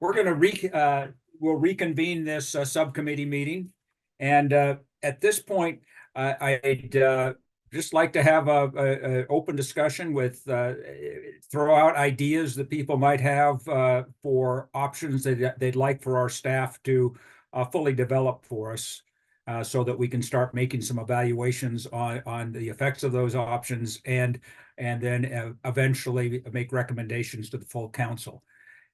we're going to we'll reconvene this subcommittee meeting, and at this point, I'd just like to have a open discussion with throw out ideas that people might have for options that they'd like for our staff to fully develop for us, so that we can start making some evaluations on the effects of those options, and then eventually make recommendations to the full council.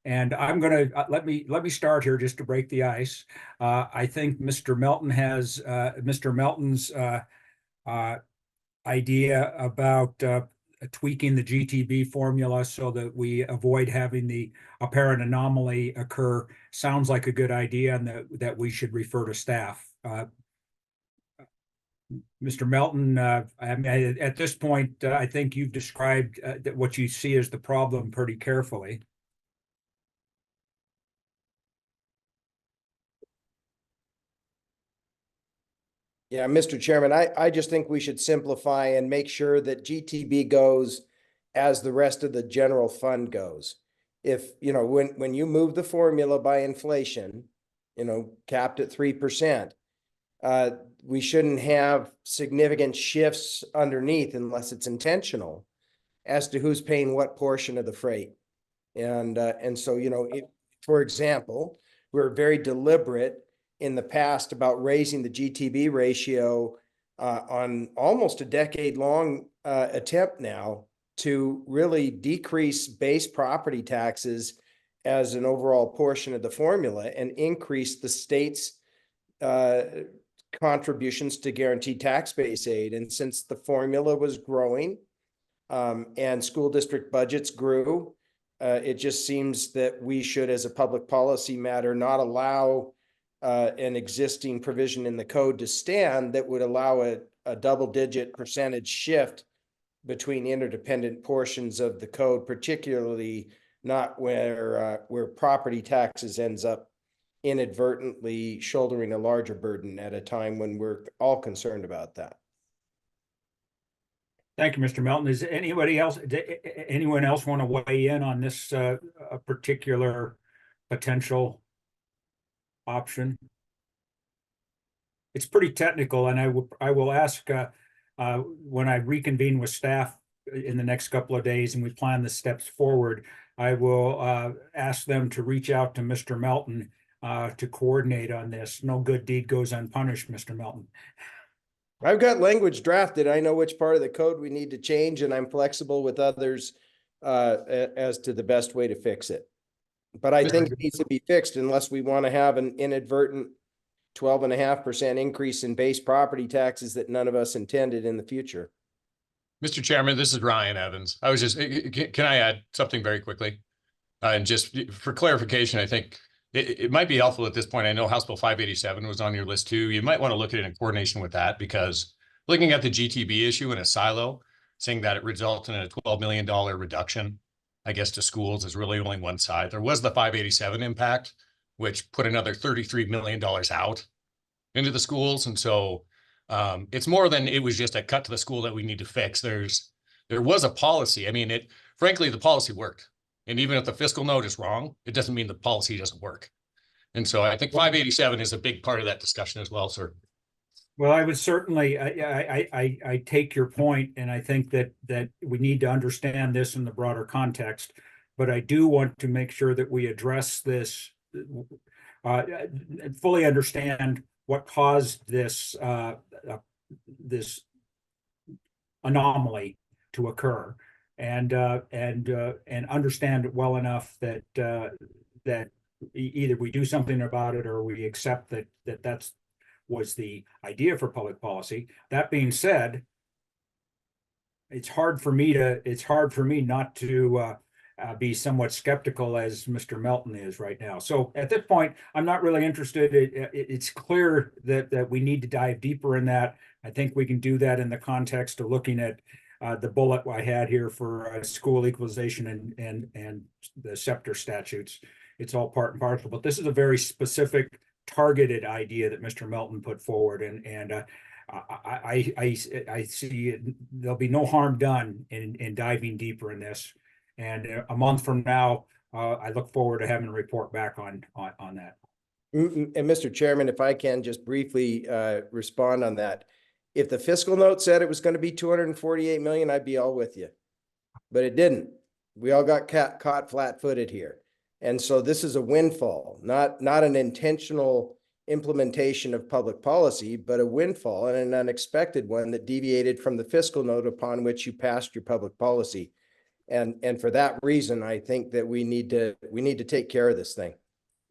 And I'm going to let me start here just to break the ice. I think Mr. Melton has Mr. Melton's idea about tweaking the GTB formula so that we avoid having the apparent anomaly occur sounds like a good idea, and that we should refer to staff. Mr. Melton, I mean, at this point, I think you've described what you see as the problem pretty carefully. Yeah, Mr. Chairman, I just think we should simplify and make sure that GTB goes as the rest of the general fund goes. If, when you move the formula by inflation, capped at 3%, we shouldn't have significant shifts underneath unless it's intentional as to who's paying what portion of the freight. And so, for example, we're very deliberate in the past about raising the GTB ratio on almost a decade-long attempt now to really decrease base property taxes as an overall portion of the formula and increase the state's contributions to guaranteed tax base aid. And since the formula was growing and school district budgets grew, it just seems that we should, as a public policy matter, not allow an existing provision in the code to stand that would allow a double-digit percentage shift between interdependent portions of the code, particularly not where property taxes ends up inadvertently shouldering a larger burden at a time when we're all concerned about that. Thank you, Mr. Melton. Is anyone else want to weigh in on this particular potential option? It's pretty technical, and I will ask when I reconvene with staff in the next couple of days and we plan the steps forward, I will ask them to reach out to Mr. Melton to coordinate on this. No good deed goes unpunished, Mr. Melton. I've got language drafted. I know which part of the code we need to change, and I'm flexible with others as to the best way to fix it. But I think it needs to be fixed unless we want to have an inadvertent 12.5% increase in base property taxes that none of us intended in the future. Mr. Chairman, this is Ryan Evans. Can I add something very quickly? And just for clarification, I think it might be helpful at this point. I know House Bill 587 was on your list too. You might want to look at it in coordination with that, because looking at the GTB issue in a silo, saying that it results in a $12 million reduction, I guess, to schools is really only one side. There was the 587 impact, which put another $33 million out into the schools. And so it's more than it was just a cut to the school that we need to fix. There was a policy. I mean, frankly, the policy worked. And even if the fiscal note is wrong, it doesn't mean the policy doesn't work. And so I think 587 is a big part of that discussion as well, sir. Well, I would certainly, I take your point, and I think that we need to understand this in the broader context, but I do want to make sure that we address this, fully understand what caused this this anomaly to occur, and understand it well enough that that either we do something about it or we accept that was the idea for public policy. That being said, it's hard for me not to be somewhat skeptical, as Mr. Melton is right now. So at this point, I'm not really interested. It's clear that we need to dive deeper in that. I think we can do that in the context of looking at the bullet I had here for school equalization and the scepter statutes. It's all part and parcel, but this is a very specific, targeted idea that Mr. Melton put forward, and I see there'll be no harm done in diving deeper in this. And a month from now, I look forward to having a report back on that. And Mr. Chairman, if I can just briefly respond on that. If the fiscal note said it was going to be 248 million, I'd be all with you. But it didn't. We all got caught flat-footed here. And so this is a windfall, not an intentional implementation of public policy, but a windfall and an unexpected one that deviated from the fiscal note upon which you passed your public policy. And for that reason, I think that we need to take care of this thing.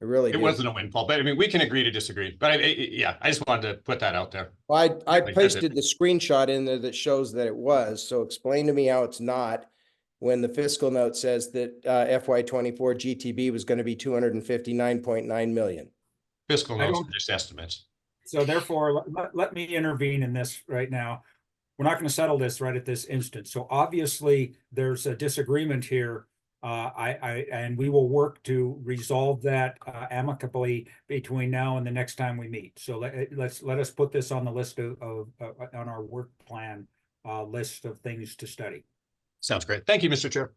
It really It do. wasn't a windfall, but I mean, we can agree to disagree. But yeah, I just wanted to put that out there. I Like, that's it. pasted the screenshot in there that shows that it was. So explain to me how it's not when the fiscal note says that FY24 GTB was going to be 259.9 million. Fiscal I notes don't- are just estimates. So therefore, let me intervene in this right now. We're not going to settle this right at this instant. So obviously there's a disagreement here. And we will work to resolve that amicably between now and the next time we meet. So let us put this on the list of on our work plan list of things to study. Sounds great. Thank you, Mr. Chair.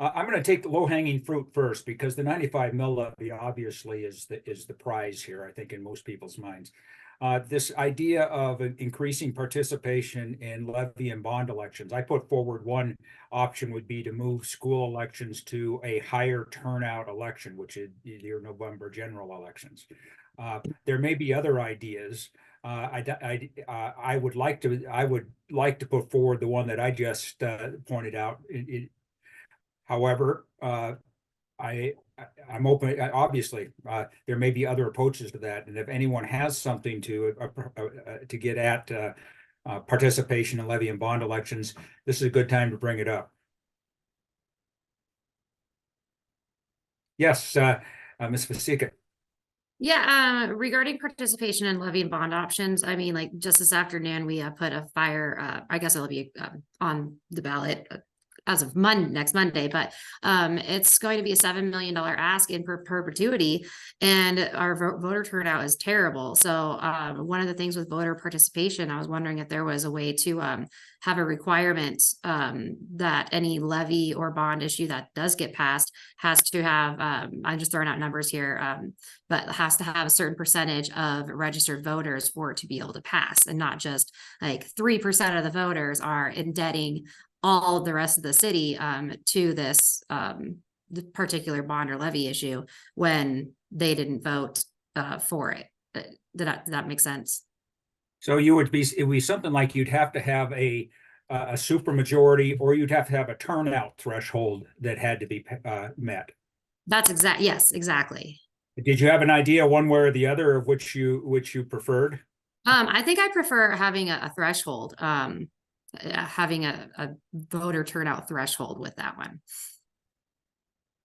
I'm going to take the low-hanging fruit first because the 95 mil levy obviously is the prize here, I think, in most people's minds. This idea of increasing participation in levy and bond elections. I put forward one option would be to move school elections to a higher turnout election, which is your November general elections. There may be other ideas. I would like to put forward the one that I just pointed out. However, I'm open. Obviously, there may be other approaches to that, and if anyone has something to get at participation in levy and bond elections, this is a good time to bring it up. Yes, Ms. Vasika. Yeah, regarding participation in levy and bond options, I mean, like just this afternoon, we put a fire, I guess it'll be on the ballot as of next Monday, but it's going to be a $7 million ask in perpetuity, and our voter turnout is terrible. So one of the things with voter participation, I was wondering if there was a way to have a requirement that any levy or bond issue that does get passed has to have, I'm just throwing out numbers here, but has to have a certain percentage of registered voters for it to be able to pass, and not just like 3% of the voters are indebting all the rest of the city to this the particular bond or levy issue when they didn't vote for it. Did that make sense? So it would be something like you'd have to have a supermajority, or you'd have to have a turnout threshold that had to be met. That's yes, exactly. Did you have an idea one way or the other of which you preferred? I think I prefer having a threshold. Having a voter turnout threshold with that one.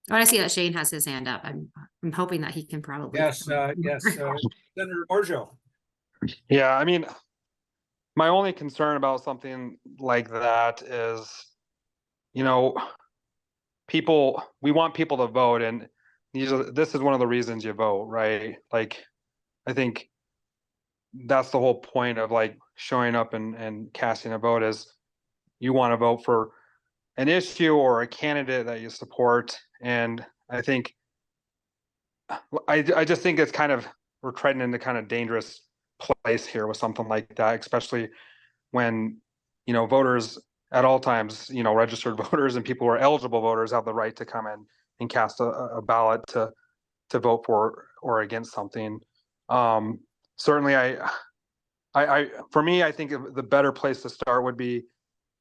Oh, I see that Shane has his hand up. I'm hoping that he can probably. Yes, yes, Senator Orjo. Yeah, I mean, my only concern about something like that is, you know, we want people to vote, and this is one of the reasons you vote, right? Like, I think that's the whole point of like showing up and casting a vote, is you want to vote for an issue or a candidate that you support. And I think I just think it's kind of, we're treading into kind of dangerous place here with something like that, especially when, you know, voters at all times, you know, registered voters and people who are eligible voters have the right to come in and cast a ballot to vote for or against something. Certainly for me, I think the better place to start would be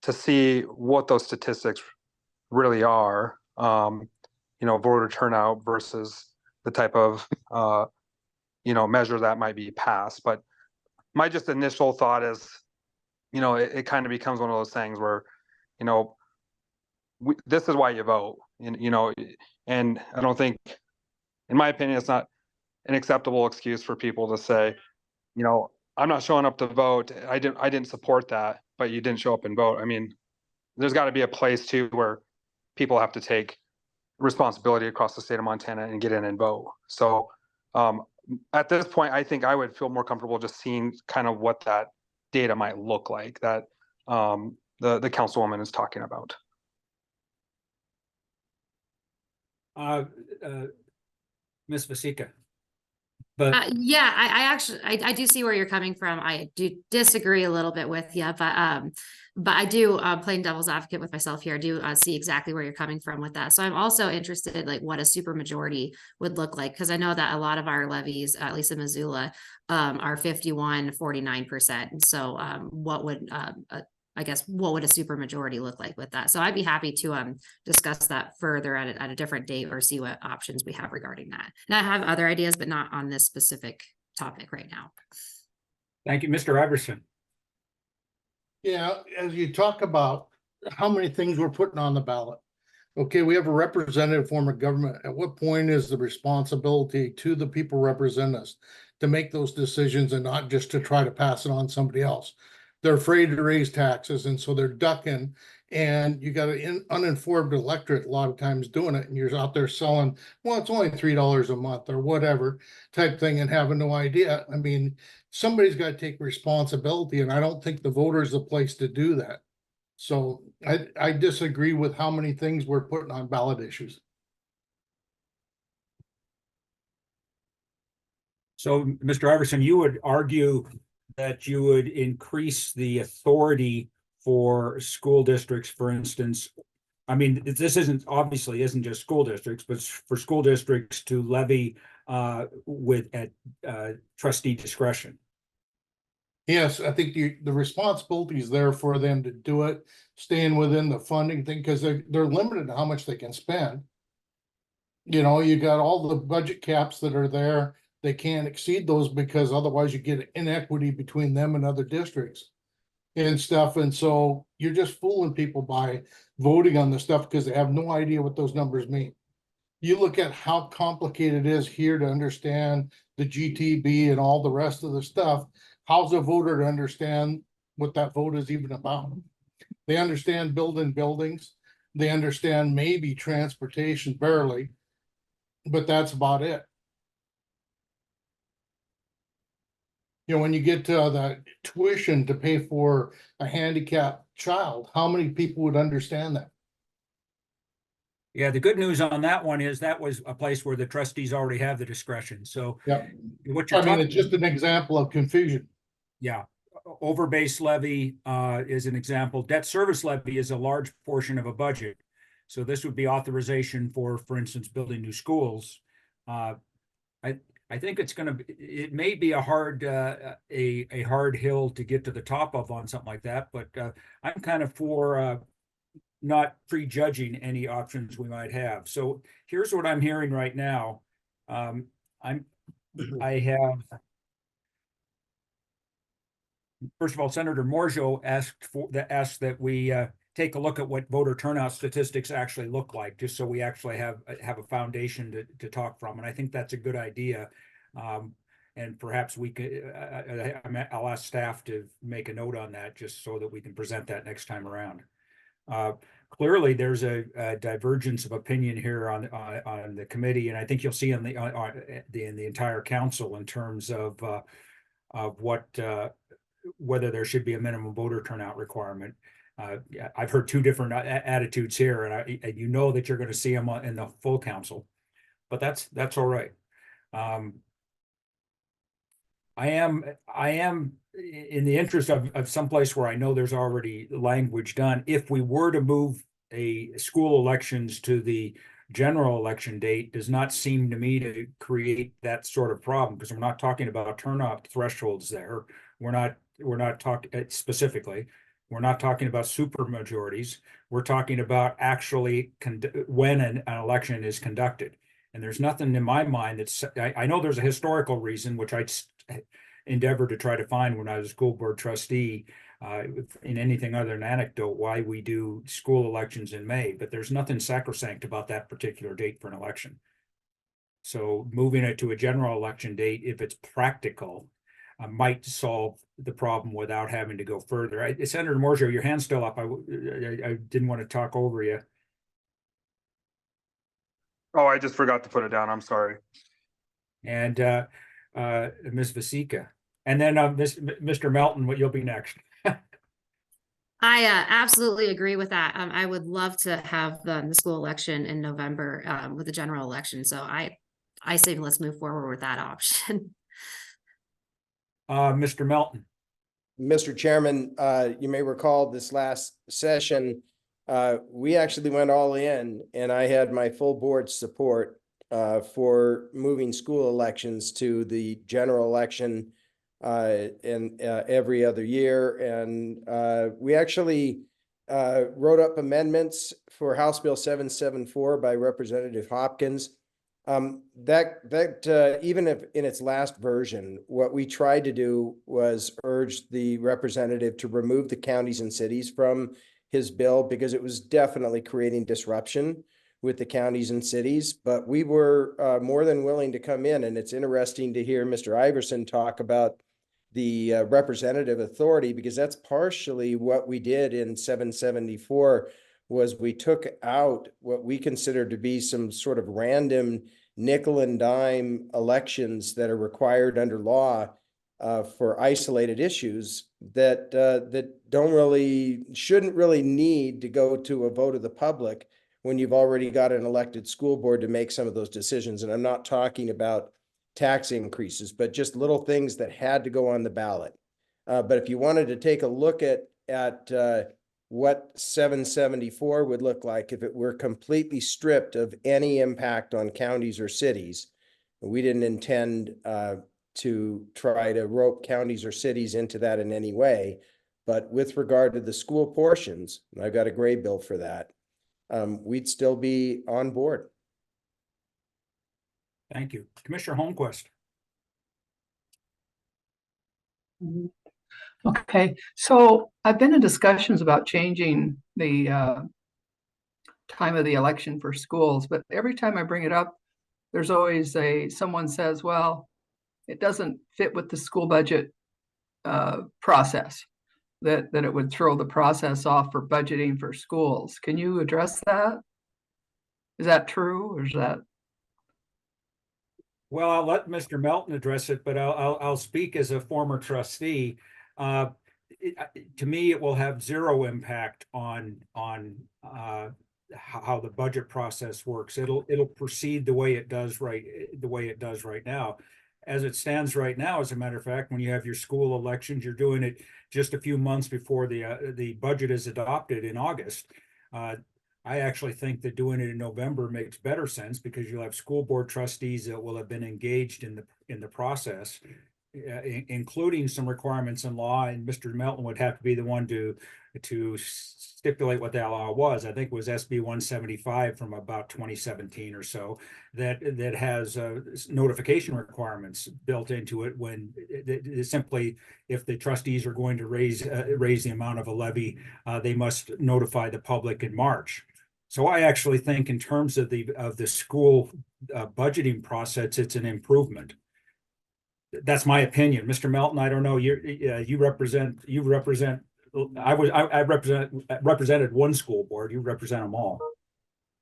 to see what those statistics really are, you know, voter turnout versus the type of, you know, measure that might be passed. But my just initial thought is, you know, it kind of becomes one of those things where, you know, this is why you vote, and, you know, and I don't think, in my opinion, it's not an acceptable excuse for people to say, you know, I'm not showing up to vote. I didn't support that, but you didn't show up and vote. I mean, there's got to be a place too where people have to take responsibility across the state of Montana and get in and vote. So at this point, I think I would feel more comfortable just seeing kind of what that data might look like that the councilwoman is talking about. Ms. Vasika. But yeah, I actually, I do see where you're coming from. I do disagree a little bit with you, but I do, playing devil's advocate with myself here, I do see exactly where you're coming from with that. So I'm also interested, like, what a supermajority would look like, because I know that a lot of our levies, at least in Missoula, are 51-49%. And so, what would, I guess, what would a supermajority look like with that? So I'd be happy to discuss that further at a different date, or see what options we have regarding that. And I have other ideas, but not on this specific topic right now. thank you, Mr. Iverson. Yeah, as you talk about how many things we're putting on the ballot. Okay, we have a representative form of government. At what point is the responsibility to the people represent us to make those decisions and not just to try to pass it on to somebody else? They're afraid to raise taxes, and so they're ducking, and you got an uninformed electorate a lot of times doing it, and you're out there selling, well, it's only $3 a month or whatever type thing, and having no idea. I mean, somebody's got to take responsibility, and I don't think the voter is the place to do that. So I disagree with how many things we're putting on ballot issues. So, Mr. Iverson, you would argue that you would increase the authority for school districts, for instance. I mean, this obviously isn't just school districts, but for school districts to levy at trustee discretion. Yes, I think the responsibility is there for them to do it, staying within the funding thing, because they're limited to how much they can spend. You know, you got all the budget caps that are there. They can't exceed those, because otherwise you get inequity between them and other districts and stuff. And so you're just fooling people by voting on this stuff because they have no idea what those numbers mean. You look at how complicated it is here to understand the GTB and all the rest of the stuff. How's a voter to understand what that vote is even about? They understand building buildings. They understand maybe transportation barely, but that's about it. You know, when you get to the tuition to pay for a handicapped child, how many people would understand that? Yeah, the good news on that one is that was a place where the trustees already have the discretion. So Yeah, what you're I mean, talking, it's just an example of confusion. yeah, overbase levy is an example. Debt service levy is a large portion of a budget. So this would be authorization for instance, building new schools. I think it's going to be, it may be a hard hill to get to the top of on something like that, but I'm kind of for not prejudging any options we might have. So here's what I'm hearing right now. I have, first of all, Senator Morjo asked that we take a look at what voter turnout statistics actually look like, just so we actually have a foundation to talk from. And I think that's a good idea. And perhaps we could, I'll ask staff to make a note on that, just so that we can present that next time around. Clearly, there's a divergence of opinion here on the committee, and I think you'll see in the entire council in terms of what whether there should be a minimum voter turnout requirement. I've heard two different attitudes here, and you know that you're going to see them in the full council, but that's all right. I am in the interest of someplace where I know there's already language done. If we were to move a school elections to the general election date, does not seem to me to create that sort of problem, because we're not talking about turnout thresholds there. We're not talking specifically. We're not talking about super majorities. We're talking about actually when an election is conducted. And there's nothing in my mind that's, I know there's a historical reason, which I endeavored to try to find when I was a school board trustee, in anything other than anecdote, why we do school elections in May, but there's nothing sacrosanct about that particular date for an election. So moving it to a general election date, if it's practical, might solve the problem without having to go further. Senator Morjo, your hand's still up. I didn't want to talk over you. Oh, I just forgot to put it down. I'm sorry. And Ms. Vasika, and then Mr. Melton, you'll be next. I absolutely agree with that. I would love to have the school election in November with the general election. So I say let's move forward with that option. Mr. Melton. Mr. Chairman, you may recall this last session, we actually went all in and I had my full board support for moving school elections to the general election every other year. And we actually wrote up amendments for House Bill 774 by Representative Hopkins. Even if in its last version, what we tried to do was urge the representative to remove the counties and cities from his bill because it was definitely creating disruption with the counties and cities. But we were more than willing to come in, and it's interesting to hear Mr. Iverson talk about the representative authority, because that's partially what we did in 774 was we took out what we considered to be some sort of random nickel and dime elections that are required under law for isolated issues that shouldn't really need to go to a vote of the public when you've already got an elected school board to make some of those decisions. And I'm not talking about tax increases, but just little things that had to go on the ballot. But if you wanted to take a look at what 774 would look like if it were completely stripped of any impact on counties or cities. We didn't intend to try to rope counties or cities into that in any way. But with regard to the school portions, and I've got a gray bill for that, we'd still be on board. Thank you. Commissioner Holmquist. Okay, so I've been in discussions about changing the time of the election for schools, but every time I bring it up, there's always someone says, well, it doesn't fit with the school budget process, that it would throw the process off for budgeting for schools. Can you address that? Is that true, or is that? Well, I'll let Mr. Melton address it, but I'll speak as a former trustee. To me, it will have zero impact on how the budget process works. It'll proceed the way it does right now. As it stands right now, as a matter of fact, when you have your school elections, you're doing it just a few months before the budget is adopted in August. I actually think that doing it in November makes better sense because you'll have school board trustees that will have been engaged in the process, including some requirements in law, and Mr. Melton would have to be the one to stipulate what that law was. I think it was SB 175 from about 2017 or so that has notification requirements built into it when simply if the trustees are going to raise the amount of a levy, they must notify the public in March. So I actually think in terms of the school budgeting process, it's an improvement. That's my opinion. Mr. Melton, I don't know. I represented one school board. You represent them all.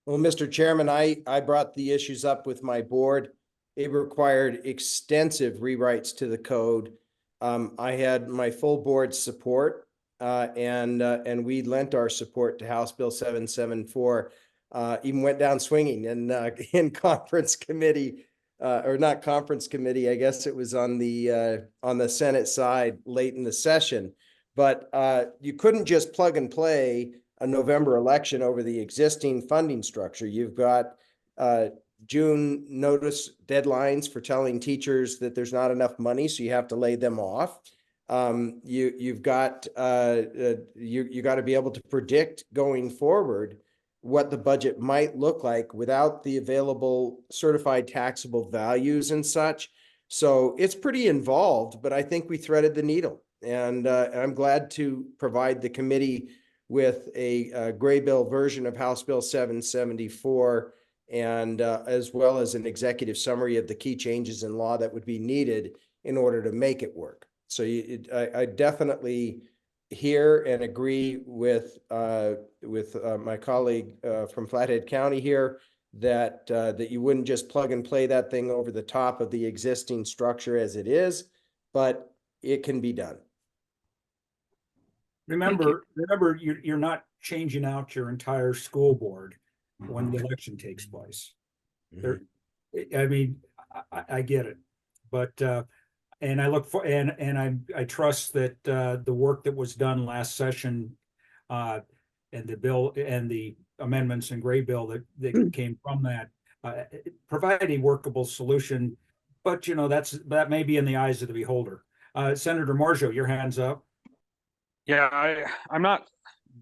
Well, Mr. Chairman, I brought the issues up with my board. It required extensive rewrites to the code. I had my full board support. And we lent our support to House Bill 774, even went down swinging in conference committee, or not conference committee. I guess it was on the Senate side late in the session. But you couldn't just plug and play a November election over the existing funding structure. You've got June notice deadlines for telling teachers that there's not enough money, so you have to lay them off. You've got you got to be able to predict going forward what the budget might look like without the available certified taxable values and such. So it's pretty involved, but I think we threaded the needle, and I'm glad to provide the committee with a gray bill version of House Bill 774, and as well as an executive summary of the key changes in law that would be needed in order to make it work. So I definitely hear and agree with my colleague from Flathead County here that you wouldn't just plug and play that thing over the top of the existing structure as it is, but it can be done. remember, you're not changing out your entire school board when the election takes place. There, I mean, I get it, but, and I look for, and I trust that, the work that was done last session, and the bill and the amendments and gray bill that came from that, provide a workable solution. But that may be in the eyes of the beholder. Senator Marjo, your hand's up. Yeah, I'm not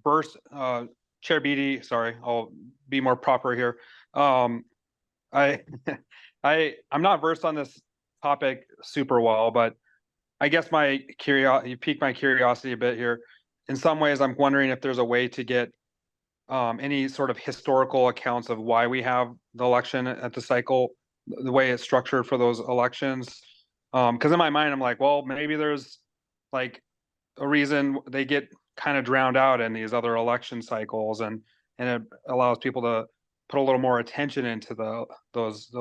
versed, Chair Beatty, sorry, I'll be more proper here. I I'm not versed on this topic super well, but I guess you piqued my curiosity a bit here. In some ways, I'm wondering if there's a way to get any sort of historical accounts of why we have the election at the cycle, the way it's structured for those elections. Because in my mind, I'm like, well, maybe there's like a reason they get kind of drowned out in these other election cycles, and it allows people to put a little more attention into those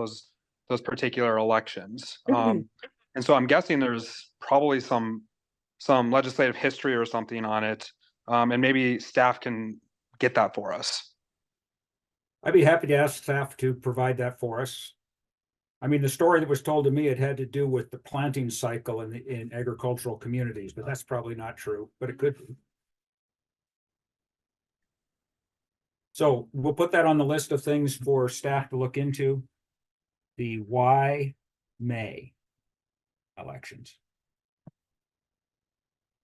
particular elections. And so I'm guessing there's probably some legislative history or something on it, and maybe staff can get that for us. I'd be happy to ask staff to provide that for us. I mean, the story that was told to me, it had to do with the planting cycle in agricultural communities, but that's probably not true, but it could be. So we'll put that on the list of things for staff to look into. The why May elections.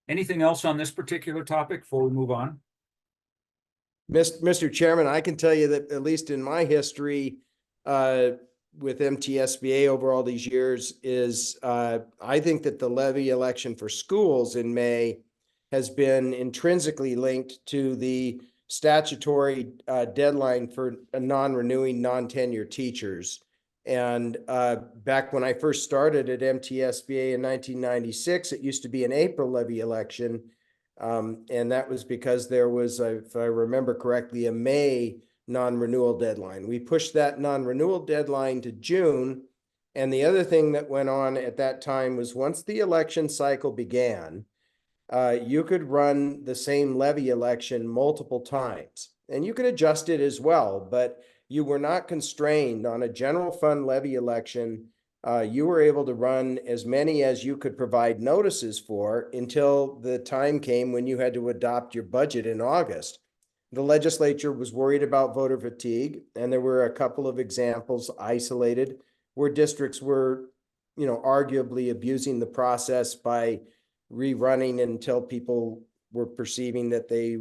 Anything else on this particular topic before we move on? Mr. Chairman, I can tell you that at least in my history, with MTSBA over all these years is, I think that the levy election for schools in May has been intrinsically linked to the statutory deadline for non-renewing, non-tenure teachers. And back when I first started at MTSBA in 1996, it used to be an April levy election. And that was because there was, if I remember correctly, a May non-renewal deadline. We pushed that non-renewal deadline to June. And the other thing that went on at that time was once the election cycle began, you could run the same levy election multiple times. And you could adjust it as well, but you were not constrained on a general fund levy election. You were able to run as many as you could provide notices for until the time came when you had to adopt your budget in August. The legislature was worried about voter fatigue, and there were a couple of examples isolated where districts were, arguably abusing the process by rerunning until people were perceiving that they,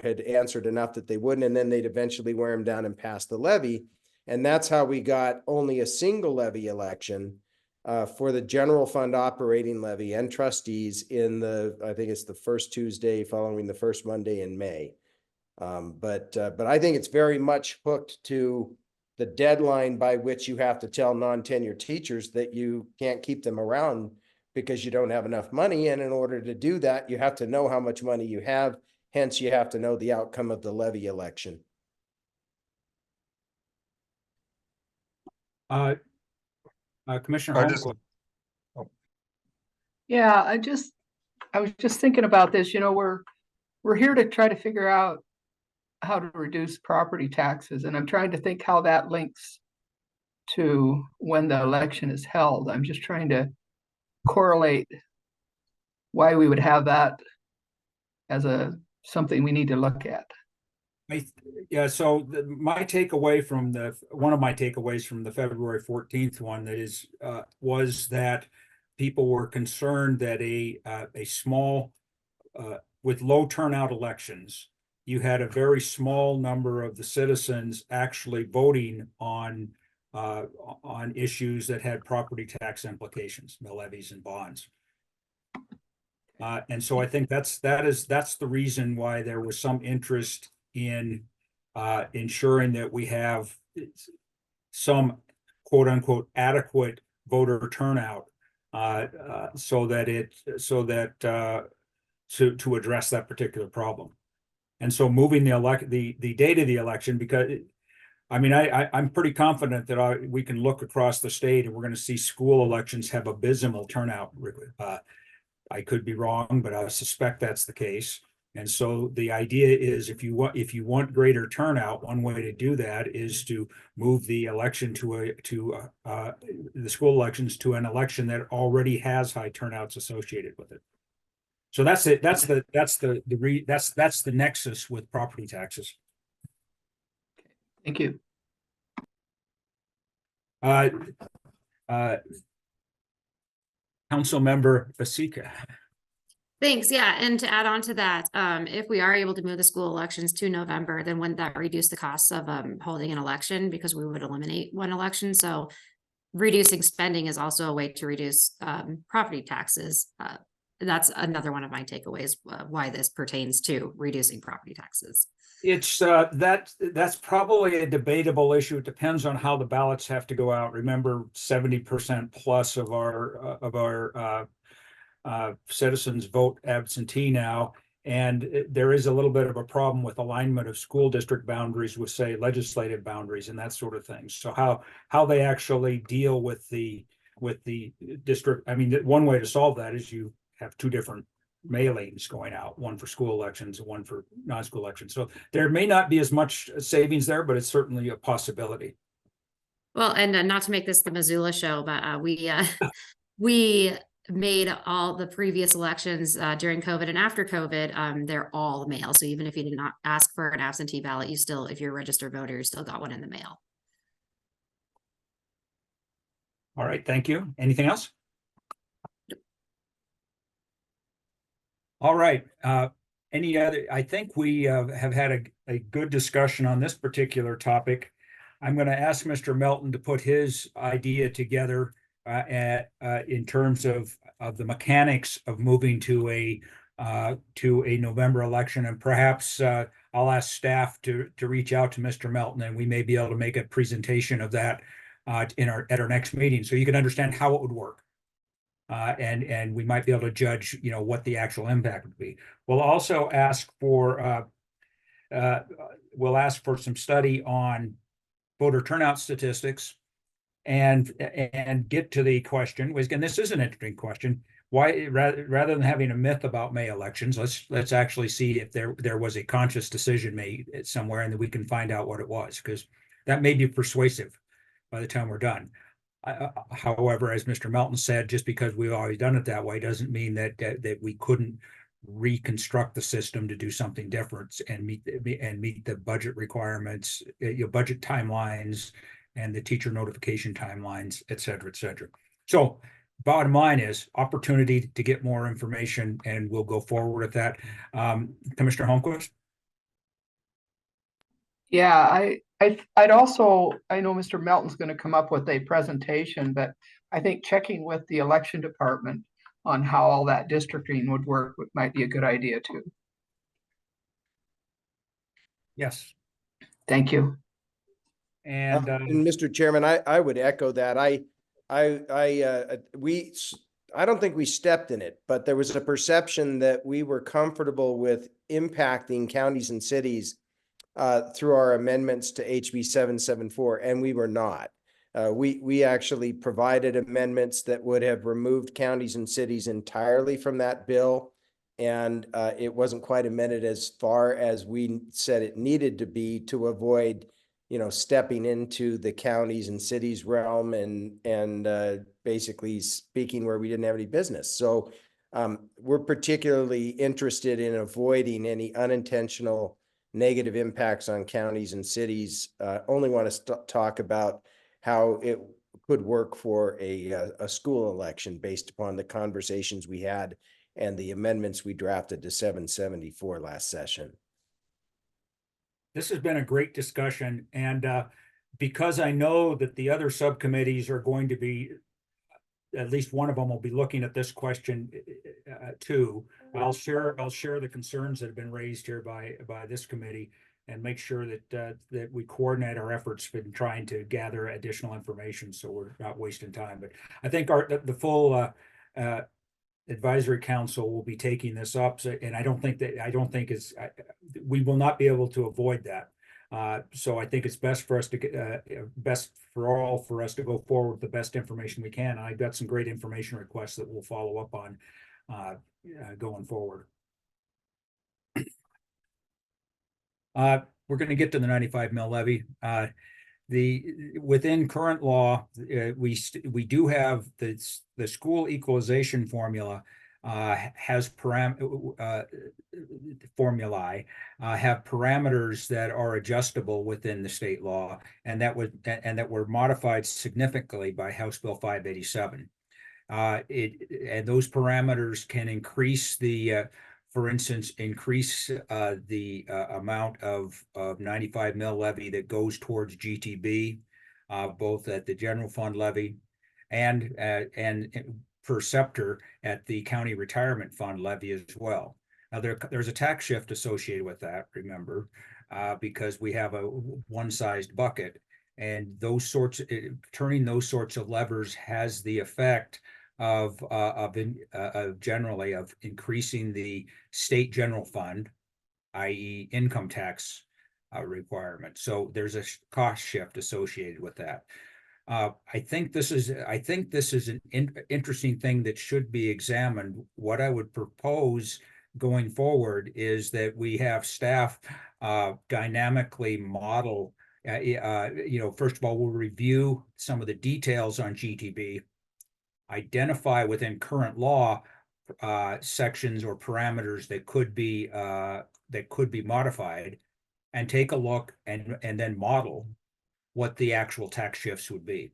had answered enough that they wouldn't, and then they'd eventually wear them down and pass the levy. And that's how we got only a single levy election for the general fund operating levy and trustees in I think it's the first Tuesday following the first Monday in May. But I think it's very much hooked to the deadline by which you have to tell non-tenure teachers that you can't keep them around because you don't have enough money. And in order to do that, you have to know how much money you have. Hence, you have to know the outcome of the levy election. Commissioner Holmquist. Yeah, I was just thinking about this, we're here to try to figure out how to reduce property taxes, and I'm trying to think how that links to when the election is held. I'm just trying to correlate why we would have that as something we need to look at. Yeah, so one of my takeaways from the February 14th one was that people were concerned that a small, with low turnout elections, you had a very small number of the citizens actually voting on issues that had property tax implications, mill levies and bonds. And so I think that's the reason why there was some interest in ensuring that we have some quote unquote adequate voter turnout to address that particular problem. And so moving the date of the election, because I'm pretty confident that we can look across the state and we're going to see school elections have abysmal turnout. I could be wrong, but I suspect that's the case. And so the idea is if you want greater turnout, one way to do that is to move the election to the school elections to an election that already has high turnouts associated with it. So that's it. That's the nexus with property taxes. Thank you. Council member Vasika. Thanks. Yeah. And to add on to that, if we are able to move the school elections to November, then wouldn't that reduce the costs of holding an election because we would eliminate one election? So reducing spending is also a way to reduce property taxes. That's another one of my takeaways, why this pertains to reducing property taxes. It's that's probably a debatable issue. It depends on how the ballots have to go out. Remember, 70% plus of our citizens vote absentee now, and there is a little bit of a problem with alignment of school district boundaries with, say, legislative boundaries and that sort of thing. So how they actually deal with the district. I mean, one way to solve that is you have two different mailings going out, one for school elections and one for non-school elections. So there may not be as much savings there, but it's certainly a possibility. Well, and not to make this the Missoula show, but we made all the previous elections during COVID and after COVID, they're all mail. So even if you did not ask for an absentee ballot, you still, if you're a registered voter, you still got one in the mail. All right, thank you. Anything else? All right. Any other? I think we have had a good discussion on this particular topic. I'm going to ask Mr. Melton to put his idea together in terms of the mechanics of moving to a November election, and perhaps I'll ask staff to reach out to Mr. Melton, and we may be able to make a presentation of that at our next meeting, so you can understand how it would work. And we might be able to judge, what the actual impact would be. We'll also ask for some study on voter turnout statistics, and get to the question. And this is an interesting question. Why, rather than having a myth about May elections, let's actually see if there was a conscious decision made somewhere, and that we can find out what it was, because that may be persuasive by the time we're done. However, as Mr. Melton said, just because we've always done it that way doesn't mean that we couldn't reconstruct the system to do something different and meet the budget requirements, budget timelines, and the teacher notification timelines, et cetera, et cetera. So bottom line is opportunity to get more information, and we'll go forward with that. Commissioner Holmquist? Yeah, I'd also, I know Mr. Melton's going to come up with a presentation, but I think checking with the election department on how all that districting would work might be a good idea too. Yes. Thank you. And Mr. Chairman, I would echo that. I don't think we stepped in it, but there was a perception that we were comfortable with impacting counties and cities through our amendments to HB 774, and we were not. We actually provided amendments that would have removed counties and cities entirely from that bill, and it wasn't quite amended as far as we said it needed to be to avoid, stepping into the counties and cities realm and basically speaking where we didn't have any business. So we're particularly interested in avoiding any unintentional negative impacts on counties and cities. Only want to talk about how it could work for a school election based upon the conversations we had and the amendments we drafted to 774 last session. This has been a great discussion, and because I know that the other subcommittees are going to be, at least one of them will be looking at this question too. I'll share the concerns that have been raised here by this committee, and make sure that we coordinate our efforts in trying to gather additional information, so we're not wasting time. But I think the full advisory council will be taking this up, and I don't think we will not be able to avoid that. So I think it's best for us to go forward with the best information we can. And I've got some great information requests that we'll follow up on going forward. We're going to get to the 95 mil levy. Within current law, we do have the school equalization formula has formulae have parameters that are adjustable within the state law, and that were modified significantly by House Bill 587. And those parameters can increase for instance, increase the amount of 95 mil levy that goes towards GTB, both at the general fund levy and per scepter at the county retirement fund levy as well. Now there's a tax shift associated with that, remember, because we have a one-sized bucket, and turning those sorts of levers has the effect of generally of increasing the state general fund, i.e. income tax requirement. So there's a cost shift associated with that. I think this is an interesting thing that should be examined. What I would propose going forward is that we have staff dynamically model. First of all, we'll review some of the details on GTB, identify within current law sections or parameters that could be modified, and take a look and then model what the actual tax shifts would be.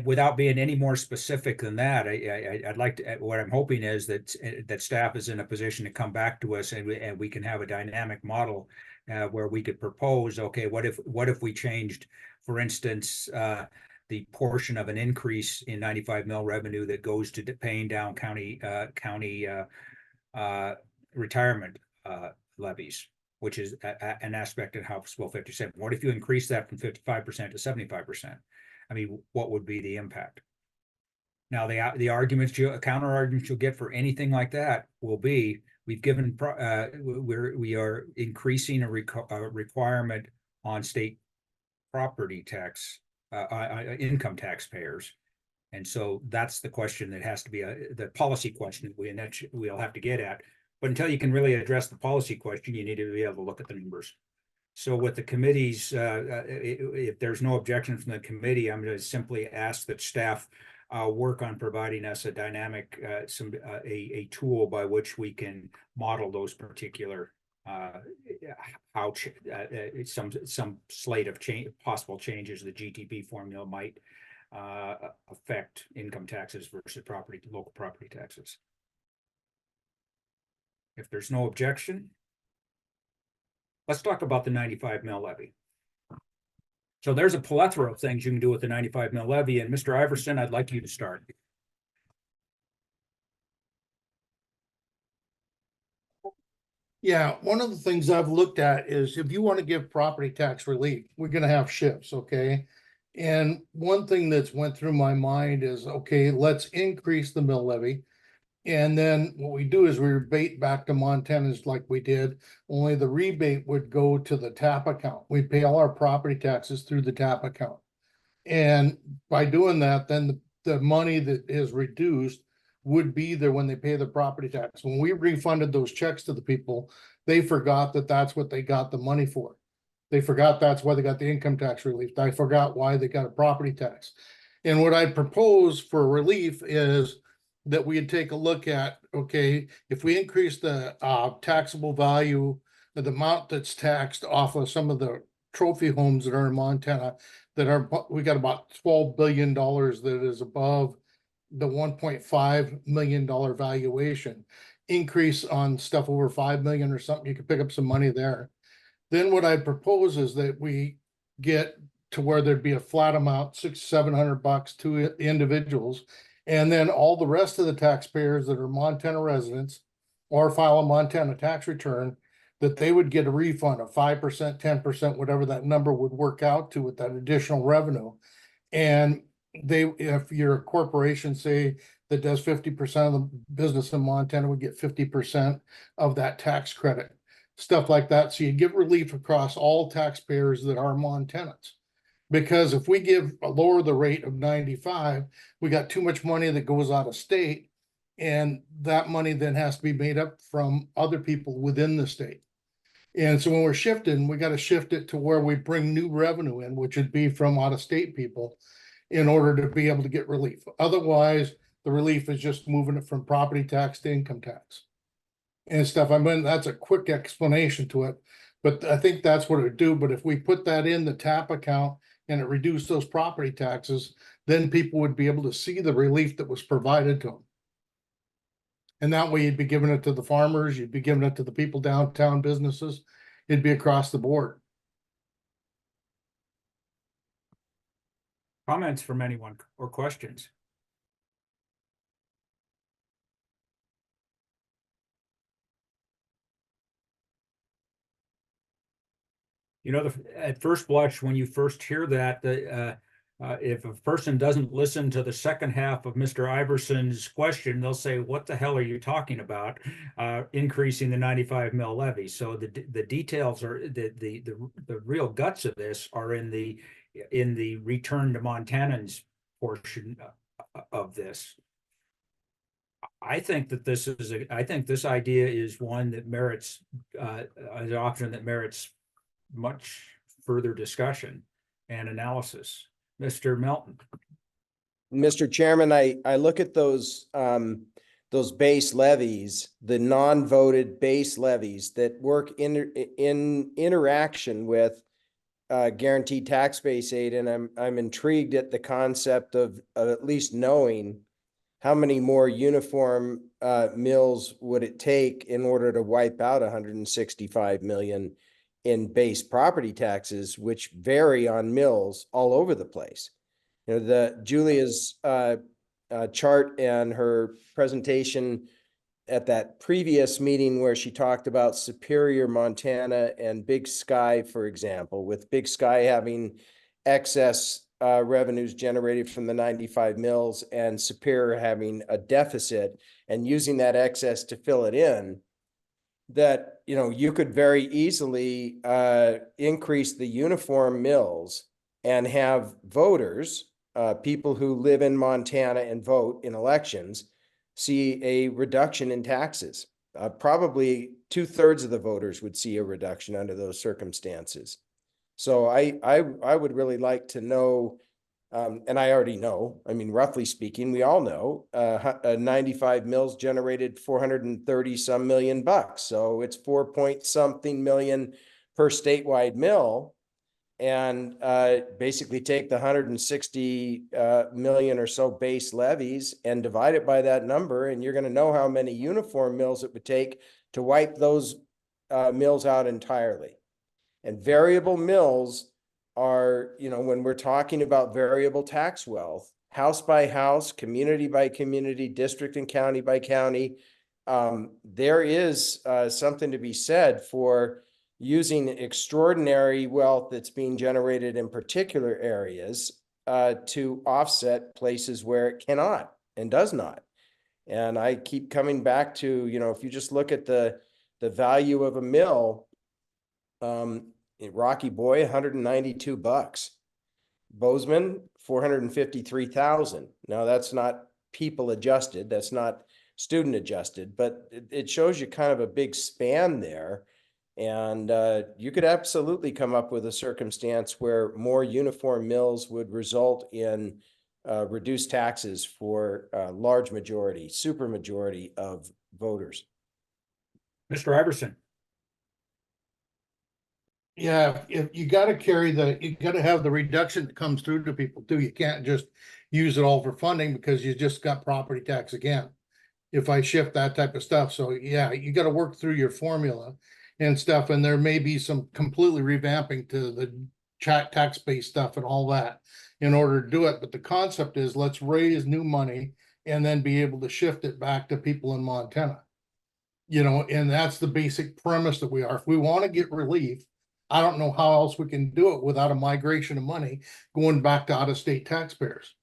Without being any more specific than that, I'd like to. What I'm hoping is that staff is in a position to come back to us, and we can have a dynamic model where we could propose. Okay, what if we changed, for instance, the portion of an increase in 95 mil revenue that goes to paying down county retirement levies, which is an aspect in House Bill 57. What if you increase that from 55% to 75%? I mean, what would be the impact? Now, the arguments, counter arguments you'll get for anything like that will be, we are increasing a requirement on state property tax, income taxpayers. And so that's the question that has to be the policy question that we'll have to get at. But until you can really address the policy question, you need to be able to look at the numbers. So with the committees, if there's no objection from the committee, I'm going to simply ask that staff work on providing us a dynamic, a tool by which we can model those particular some slate of possible changes the GTP formula might affect income taxes versus local property taxes. If there's no objection, let's talk about the 95 mil levy. So there's a plethora of things you can do with the 95 mil levy, and Mr. Iverson, I'd like you to start. Yeah, one of the things I've looked at is if you want to give property tax relief, we're going to have shifts, okay? And one thing that's went through my mind is, okay, let's increase the mill levy. And then what we do is we rebate back to Montanans like we did, only the rebate would go to the TAP account. We pay all our property taxes through the TAP account. And by doing that, then the money that is reduced would be there when they pay the property tax. When we refunded those checks to the people, they forgot that that's what they got the money for. They forgot that's why they got the income tax relief. They forgot why they got a property tax. And what I propose for relief is that we'd take a look at, okay, if we increase the taxable value of the amount that's taxed off of some of the trophy homes that are in Montana, we got about $12 billion that is above the $1.5 million valuation. Increase on stuff over 5 million or something, you could pick up some money there. Then what I propose is that we get to where there'd be a flat amount, $600-700 to individuals. And then all the rest of the taxpayers that are Montana residents or file a Montana tax return, that they would get a refund of 5%, 10%, whatever that number would work out to with that additional revenue. And if you're a corporation, say, that does 50% of the business in Montana, would get 50% of that tax credit, stuff like that. So you give relief across all taxpayers that are Montanans. Because if we lower the rate of 95, we got too much money that goes out of state, and that money then has to be made up from other people within the state. And so when we're shifting, we gotta shift it to where we bring new revenue in, which would be from out-of-state people in order to be able to get relief. Otherwise, the relief is just moving it from property tax to income tax and stuff. I mean, that's a quick explanation to it, but I think that's what it would do. But if we put that in the TAP account and it reduced those property taxes, then people would be able to see the relief that was provided to them. And that way you'd be giving it to the farmers, you'd be giving it to the people downtown businesses. It'd be across the board. Comments from anyone or questions? You know, at first blush, when you first hear that, if a person doesn't listen to the second half of Mr. Iverson's question, they'll say, what the hell are you talking about? Increasing the 95 mil levy. So the details are the real guts of this are in the return to Montanans portion of this. I think that I think this idea is one that merits an option that merits much further discussion and analysis. Mr. Melton. Mr. Chairman, I look at those base levies, the non-voted base levies that work in interaction with guaranteed tax base aid, and I'm intrigued at the concept of at least knowing how many more uniform mills would it take in order to wipe out 165 million in base property taxes, which vary on mills all over the place. You know, Julia's chart and her presentation at that previous meeting where she talked about Superior, Montana and Big Sky, for example, with Big Sky having excess revenues generated from the 95 mills and Superior having a deficit and using that excess to fill it in, that, you know, you could very easily increase the uniform mills and have voters, people who live in Montana and vote in elections, see a reduction in taxes. Probably 2/3 of the voters would see a reduction under those circumstances. So I would really like to know, and I already know, I mean, roughly speaking, we all know, 95 mills generated 430 some million bucks. So it's 4-point-something million per statewide mill. And basically take the 160 million or so base levies and divide it by that number, and you're going to know how many uniform mills it would take to wipe those mills out entirely. And variable mills are, you know, when we're talking about variable tax wealth, house by house, community by community, district and county by county, there is something to be said for using extraordinary wealth that's being generated in particular areas to offset places where it cannot and does not. And I keep coming back to, you know, if you just look at the value of a mill, Rocky Boy, 192 bucks. Bozeman, 453,000. Now that's not people adjusted, that's not student adjusted, but it shows you kind of a big span there. And you could absolutely come up with a circumstance where more uniform mills would result in reduced taxes for a large majority, super majority of voters. Mr. Iverson. Yeah, if you got to you got to have the reduction that comes through to people too. You can't just use it all for funding because you just got property tax again. If I shift that type of stuff. So yeah, you got to work through your formula and stuff. And there may be some completely revamping to the tax-based stuff and all that in order to do it. But the concept is let's raise new money and then be able to shift it back to people in Montana. You know, and that's the basic premise that we are. If we want to get relief, I don't know how else we can do it without a migration of money going back to out-of-state taxpayers.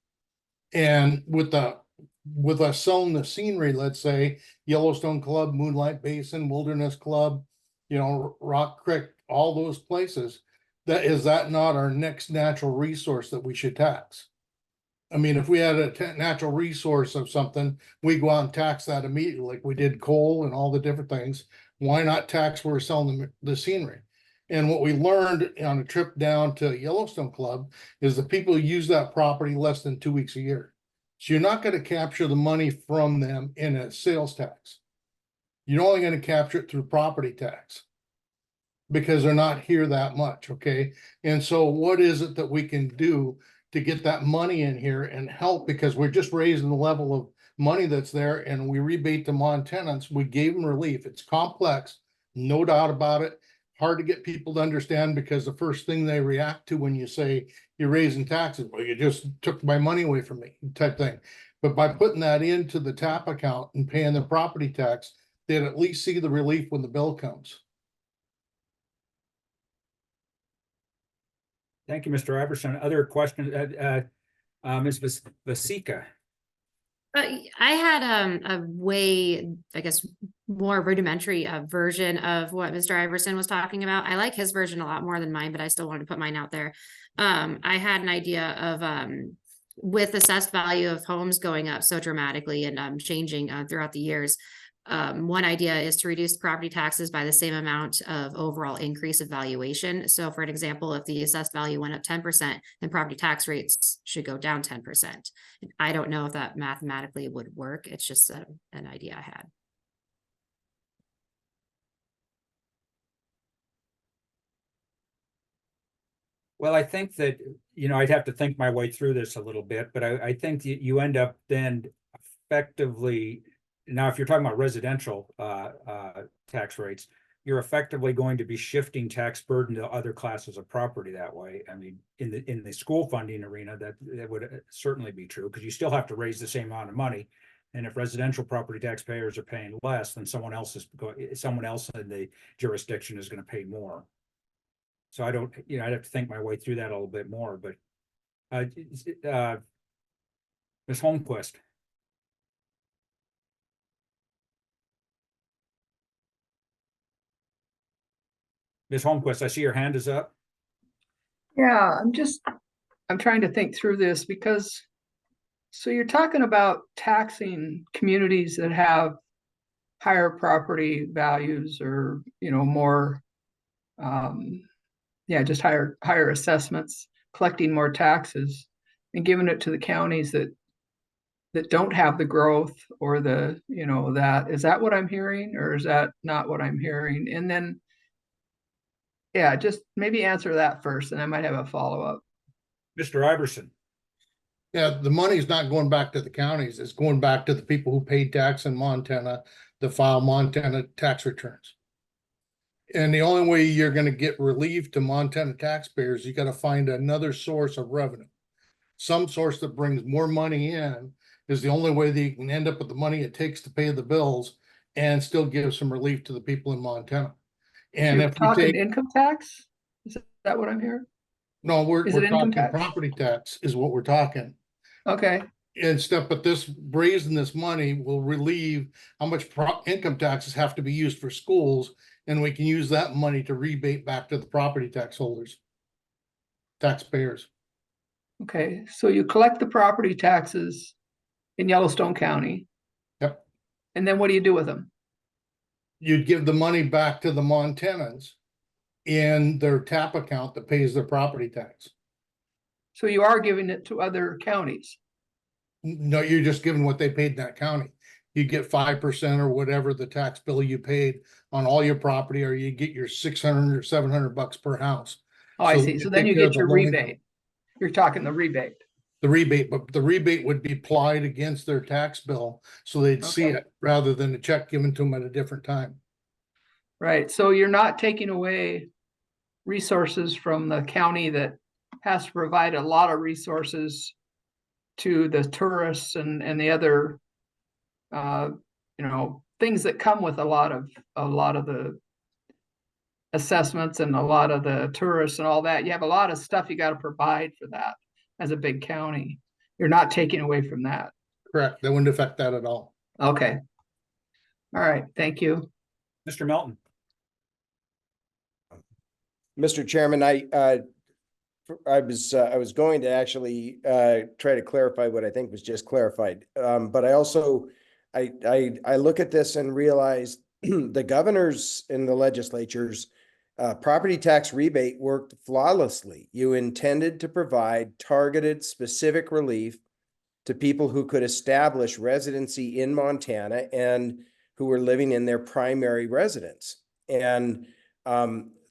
And with us selling the scenery, let's say Yellowstone Club, Moonlight Basin, Wilderness Club, you know, Rock Creek, all those places, is that not our next natural resource that we should tax? I mean, if we had a natural resource of something, we go out and tax that immediately, like we did coal and all the different things. Why not tax where we're selling the scenery? And what we learned on a trip down to Yellowstone Club is the people who use that property less than 2 weeks a year. So you're not going to capture the money from them in a sales tax. You're only going to capture it through property tax because they're not here that much, okay? And so what is it that we can do to get that money in here and help? Because we're just raising the level of money that's there, and we rebate them on tenants. We gave them relief. It's complex, no doubt about it. Hard to get people to understand because the first thing they react to when you say you're raising taxes, well, you just took my money away from me type thing. But by putting that into the TAP account and paying the property tax, they'd at least see the relief when the bill comes. Thank you, Mr. Iverson. Other questions, Ms. Vasika? I had a way, I guess, more rudimentary version of what Mr. Iverson was talking about. I like his version a lot more than mine, but I still wanted to put mine out there. I had an idea of with assessed value of homes going up so dramatically and changing throughout the years. One idea is to reduce property taxes by the same amount of overall increase of valuation. So for an example, if the assessed value went up 10%, then property tax rates should go down 10%. I don't know if that mathematically would work. It's just an idea I had. Well, I think that, I'd have to think my way through this a little bit, but I think that you end up then effectively, now, if you're talking about residential tax rates, you're effectively going to be shifting tax burden to other classes of property that way. I mean, in the school funding arena, that would certainly be true because you still have to raise the same amount of money. And if residential property taxpayers are paying less, then someone else in the jurisdiction is going to pay more. So I don't, I'd have to think my way through that a little bit more. But Ms. Holmquist. Ms. Holmquist, I see your hand is up. Yeah, I'm trying to think through this because, so you're talking about taxing communities that have higher property values or, more, just higher assessments, collecting more taxes and giving it to the counties that don't have the growth or the, is that what I'm hearing or is that not what I'm hearing? And then, yeah, just maybe answer that first and I might have a follow-up. Mr. Iverson. Yeah, the money's not going back to the counties. It's going back to the people who paid tax in Montana to file Montana tax returns. And the only way you're going to get relief to Montana taxpayers, you got to find another source of revenue. Some source that brings more money in is the only way that you can end up with the money it takes to pay the bills and still give some relief to the people in Montana. And You're if you talking take income tax, is that what I'm hearing? no, we're income talking tax? property tax is what we're talking. Okay, And stuff, but raising this money will relieve how much income taxes have to be used for schools, and we can use that money to rebate back to the property tax holders, taxpayers. okay. So you collect the property taxes in Yellowstone County. Yep. And then what do you do with them? You'd give the money back to the Montanans in their TAP account that pays their property tax. So you are giving it to other counties. No, you're just giving what they paid in that county. You get 5% or whatever the tax bill you paid on all your property, or you get your 600 or 700 bucks per house. Oh, I see. So then you get your rebate. You're talking the rebate. The rebate, but the rebate would be applied against their tax bill, so they'd see Okay. it rather than a check given to them at a different time. Right. So you're not taking away resources from the county that has to provide a lot of resources to the tourists and the other, things that come with a lot of the assessments and a lot of the tourists and all that. You have a lot of stuff you got to provide for that as a big county. You're not taking away from that. Correct. That wouldn't affect that at all. Okay. All right. Thank you. Mr. Melton. Mr. Chairman, I was going to actually try to clarify what I think was just clarified. But I also, I look at this and realize the governors and the legislatures property tax rebate worked flawlessly. You intended to provide targeted, specific relief to people who could establish residency in Montana and who were living in their primary residence. And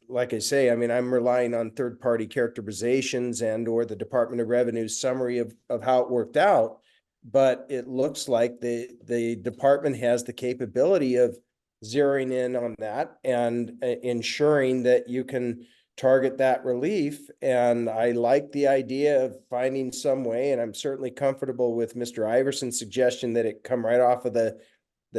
like I say, I mean, I'm relying on third-party characterizations and or the Department of Revenue's summary of how it worked out. But it looks like the department has the capability of zeroing in on that and ensuring that you can target that relief. And I like the idea of finding some way, and I'm certainly comfortable with Mr. Iverson's suggestion that it come right off of the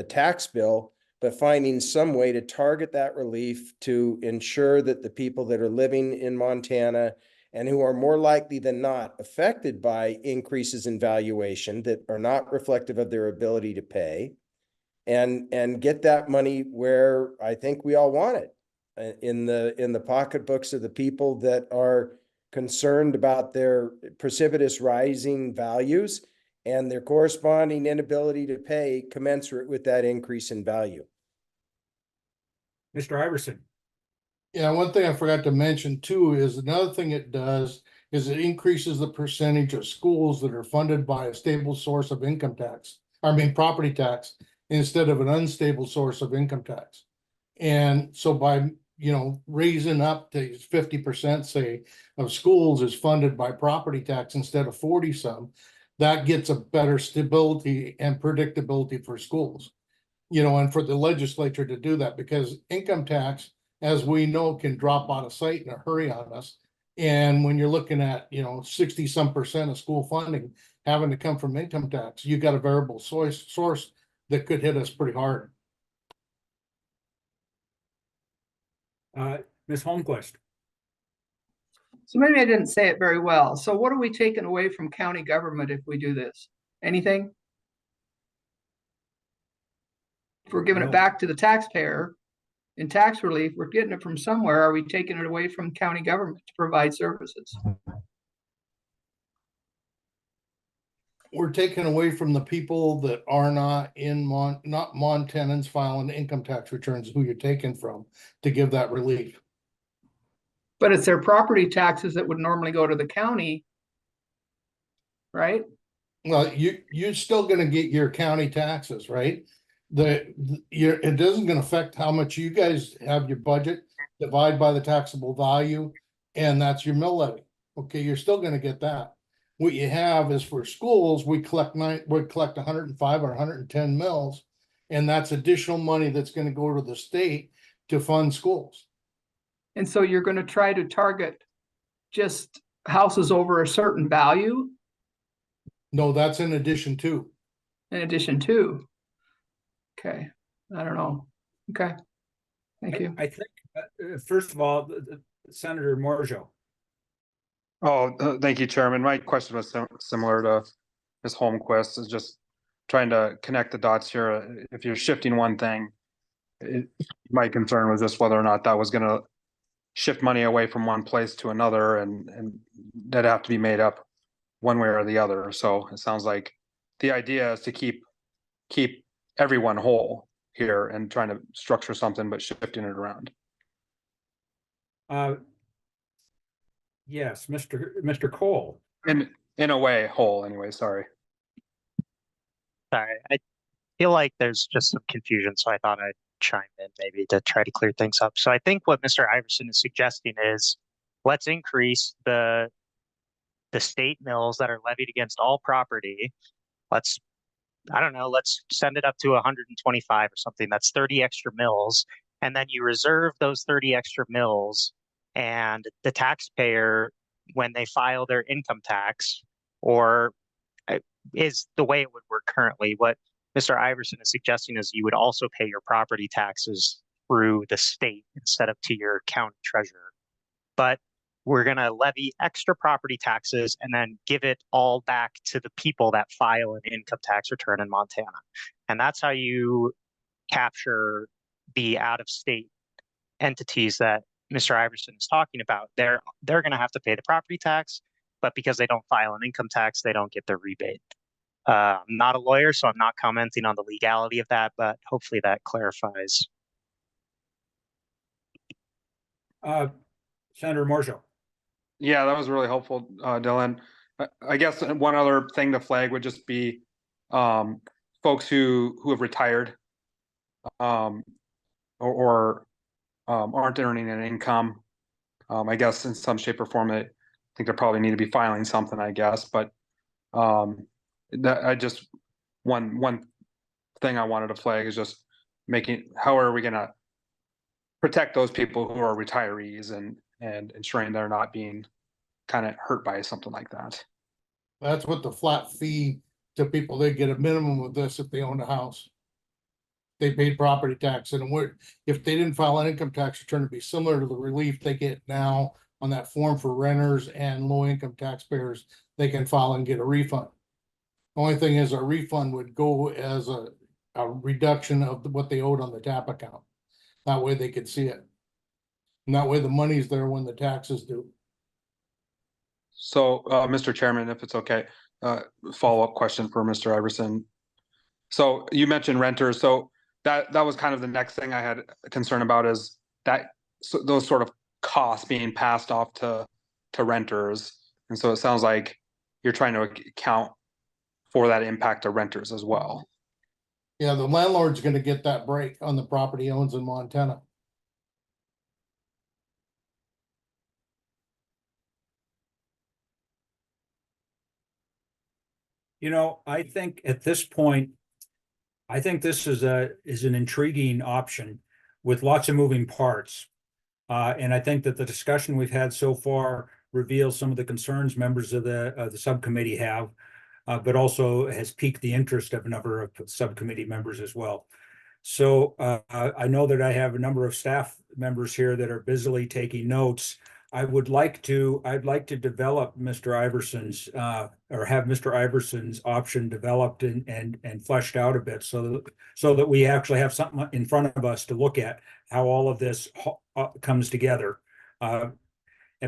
tax bill, but finding some way to target that relief to ensure that the people that are living in Montana and who are more likely than not affected by increases in valuation that are not reflective of their ability to pay, and get that money where I think we all want it, in the pocketbooks of the people that are concerned about their precipitous rising values and their corresponding inability to pay commensurate with that increase in value. Mr. Iverson. Yeah, one thing I forgot to mention too is another thing it does is it increases the percentage of schools that are funded by a stable source of income tax. I mean, property tax instead of an unstable source of income tax. And so by, raising up to 50%, say, of schools is funded by property tax instead of 40 some, that gets a better stability and predictability for schools. And for the legislature to do that, because income tax, as we know, can drop out of sight in a hurry on us. And when you're looking at, 60 some percent of school funding having to come from income tax, you got a variable source that could hit us pretty hard. Ms. Holmquist. So maybe I didn't say it very well. So what are we taking away from county government if we do this? Anything? If we're giving No. it back to the taxpayer in tax relief, we're getting it from somewhere. Are we taking it away from county government to provide services? We're taking away from the people that are not not Montanans filing income tax returns, who you're taking from to give that relief. But it's their property taxes that would normally go to the county, right? Well, you're still gonna get your county taxes, right? It doesn't gonna affect how much you guys have your budget, divide by the taxable value, and that's your mill levy. Okay, you're still gonna get that. What you have is for schools, we collect 105 or 110 mills, and that's additional money that's gonna go to the state to fund schools. And so you're going to try to target just houses over a certain value No, that's in addition to. in addition to. Okay, I don't know. Okay, thank you. I think, first of all, Senator Morjo. Oh, thank you, Chairman. My question was similar to Ms. Holmquist, is just trying to connect the dots here. If you're shifting one thing, my concern was just whether or not that was going to shift money away from one place to another, and that'd have to be made up one way or the other. So it sounds like the idea is to keep everyone whole here and trying to structure something, but shifting it around. Yes, Mr. Cole. In a way, whole anyway, sorry. Sorry, I feel like there's just some confusion, so I thought I'd chime in maybe to try to clear things up. So I think what Mr. Iverson is suggesting is let's increase the state mills that are levied against all property. Let's send it up to 125 or something. That's 30 extra mills. And then you reserve those 30 extra mills, and the taxpayer, when they file their income tax, or is the way it would work currently. What Mr. Iverson is suggesting is you would also pay your property taxes through the state instead of to your county treasurer. But we're going to levy extra property taxes and then give it all back to the people that file an income tax return in Montana. And that's how you capture the out-of-state entities that Mr. Iverson is talking about. They're going to have to pay the property tax, but because they don't file an income tax, they don't get their rebate. I'm not a lawyer, so I'm not commenting on the legality of that, but hopefully that clarifies Senator Marshall. Yeah, that was really helpful, Dylan. I guess one other thing to flag would just be folks who have retired or aren't earning an income. I guess in some shape or form, I think they probably need to be filing something, I guess. But that I just one thing I wanted to flag is just making how are we going to protect those people who are retirees and ensuring they're not being kind of hurt by something like that. That's what the flat fee to people, they get a minimum of this if they own a house. They paid property tax, and if they didn't file an income tax return, it'd be similar to the relief they get now on that form for renters and low income taxpayers. They can file and get a refund. The only thing is a refund would go as a reduction of what they owed on the TAP account. That way they could see it. And that way the money's there when the taxes due. So, Mr. Chairman, if it's okay, follow-up question for Mr. Iverson. So you mentioned renters. So that was kind of the next thing I had a concern about is that those sort of costs being passed off to renters. And so it sounds like you're trying to account for that impact to renters as well. Yeah, the landlord's gonna get that break on the property he owns in Montana. You know, I think at this point, I think this is an intriguing option with lots of moving parts. And I think that the discussion we've had so far reveals some of the concerns members of the subcommittee have, but also has piqued the interest of a number of subcommittee members as well. So I know that I have a number of staff members here that are busily taking notes. I'd like to develop Mr. Iverson's or have Mr. Iverson's option developed and fleshed out a bit so that we actually have something in front of us to look at how all of this comes together. And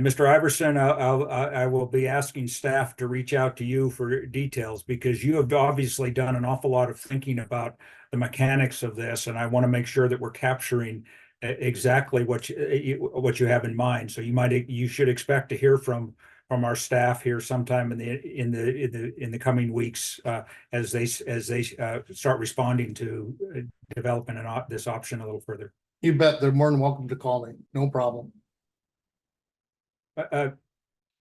Mr. Iverson, I will be asking staff to reach out to you for details because you have obviously done an awful lot of thinking about the mechanics of this, and I want to make sure that we're capturing exactly what you have in mind. So you should expect to hear from our staff here sometime in the coming weeks as they start responding to developing this option a little further. You bet, they're more than welcome to call me, no problem.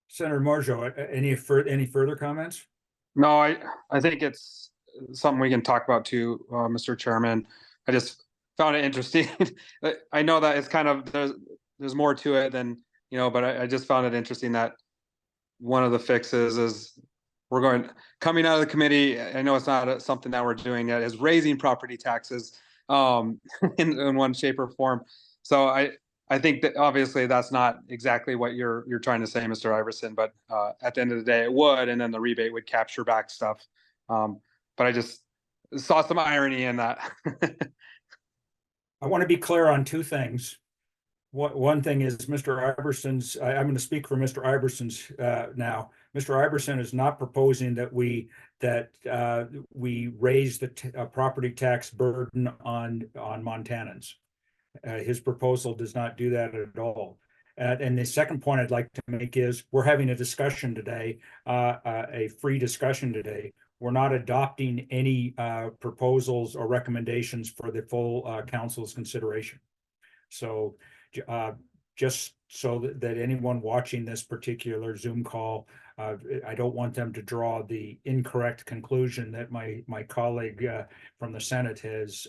Senator Marjo, any further comments? No, I think it's something we can talk about too, Mr. Chairman. I just found it interesting. I know that it's kind of there's more to it than but I just found it interesting that one of the fixes is coming out of the committee. I know it's not something that we're doing yet, is raising property taxes in one shape or form. So I think that obviously that's not exactly what you're trying to say, Mr. Iverson, but at the end of the day, it would, and then the rebate would capture back stuff. But I just saw some irony in that. I want to be clear on two things. One thing is Mr. Iverson's, I'm going to speak for Mr. Iverson's now. Mr. Iverson is not proposing that we raise the property tax burden on Montanans. His proposal does not do that at all. And the second point I'd like to make is we're having a discussion today, a free discussion today. We're not adopting any proposals or recommendations for the full council's consideration. So just so that anyone watching this particular Zoom call, I don't want them to draw the incorrect conclusion that my colleague from the Senate has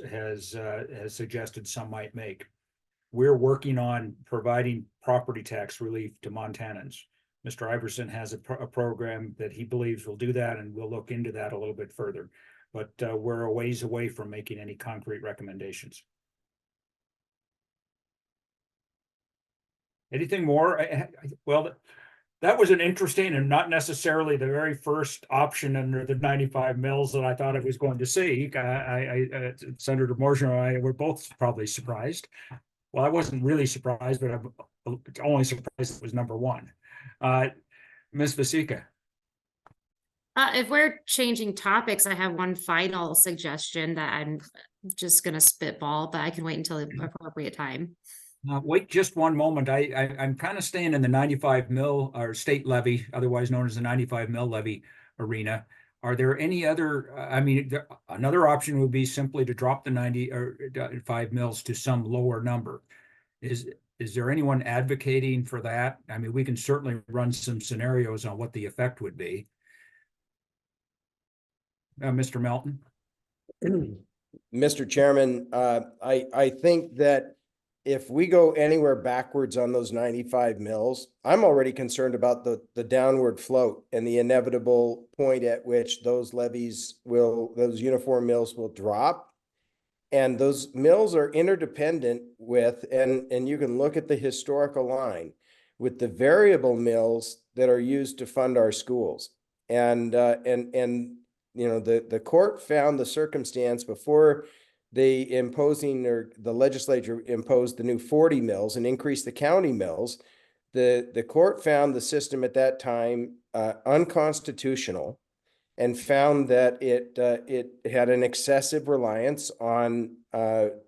suggested some might make. We're working on providing property tax relief to Montanans. Mr. Iverson has a program that he believes will do that, and we'll look into that a little bit further. But we're a ways away from making any concrete recommendations. Anything more? Well, that was an interesting and not necessarily the very first option under the 95 mils that I thought I was going to see. Senator Marshall and I were both probably surprised. Well, I wasn't really surprised, but I'm only surprised it was number one. Ms. Vasika. If we're changing topics, I have one final suggestion that I'm just going to spitball, but I can wait until the appropriate time. Wait just one moment. I'm kind of staying in the 95 mil or state levy, otherwise known as the 95 mil levy arena. Are there any other, I mean, another option would be simply to drop the 90 or 5 mils to some lower number. Is there anyone advocating for that? I mean, we can certainly run some scenarios on what the effect would be. Mr. Melton? Mr. Chairman, I think that if we go anywhere backwards on those 95 mils, I'm already concerned about the downward float and the inevitable point at which those uniform mills will drop. And those mills are interdependent with, and you can look at the historical line with the variable mills that are used to fund our schools. And you know, the court found the circumstance before the legislature imposed the new 40 mills and increased the county mills. The court found the system at that time unconstitutional, and found that it had an excessive reliance on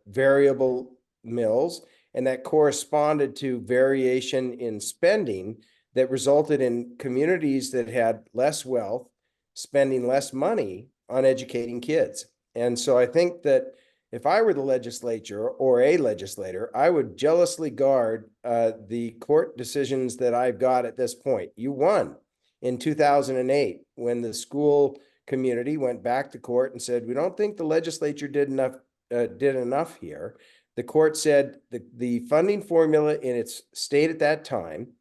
variable mills, and that corresponded to variation in spending that resulted in communities that had less wealth spending less money on educating kids. And so I think that if I were the legislature or a legislator, I would jealously guard the court decisions that I've got at this point. You won in 2008 when the school community went back to court and said, we don't think the legislature did enough here. The court said the funding formula in its state at that time,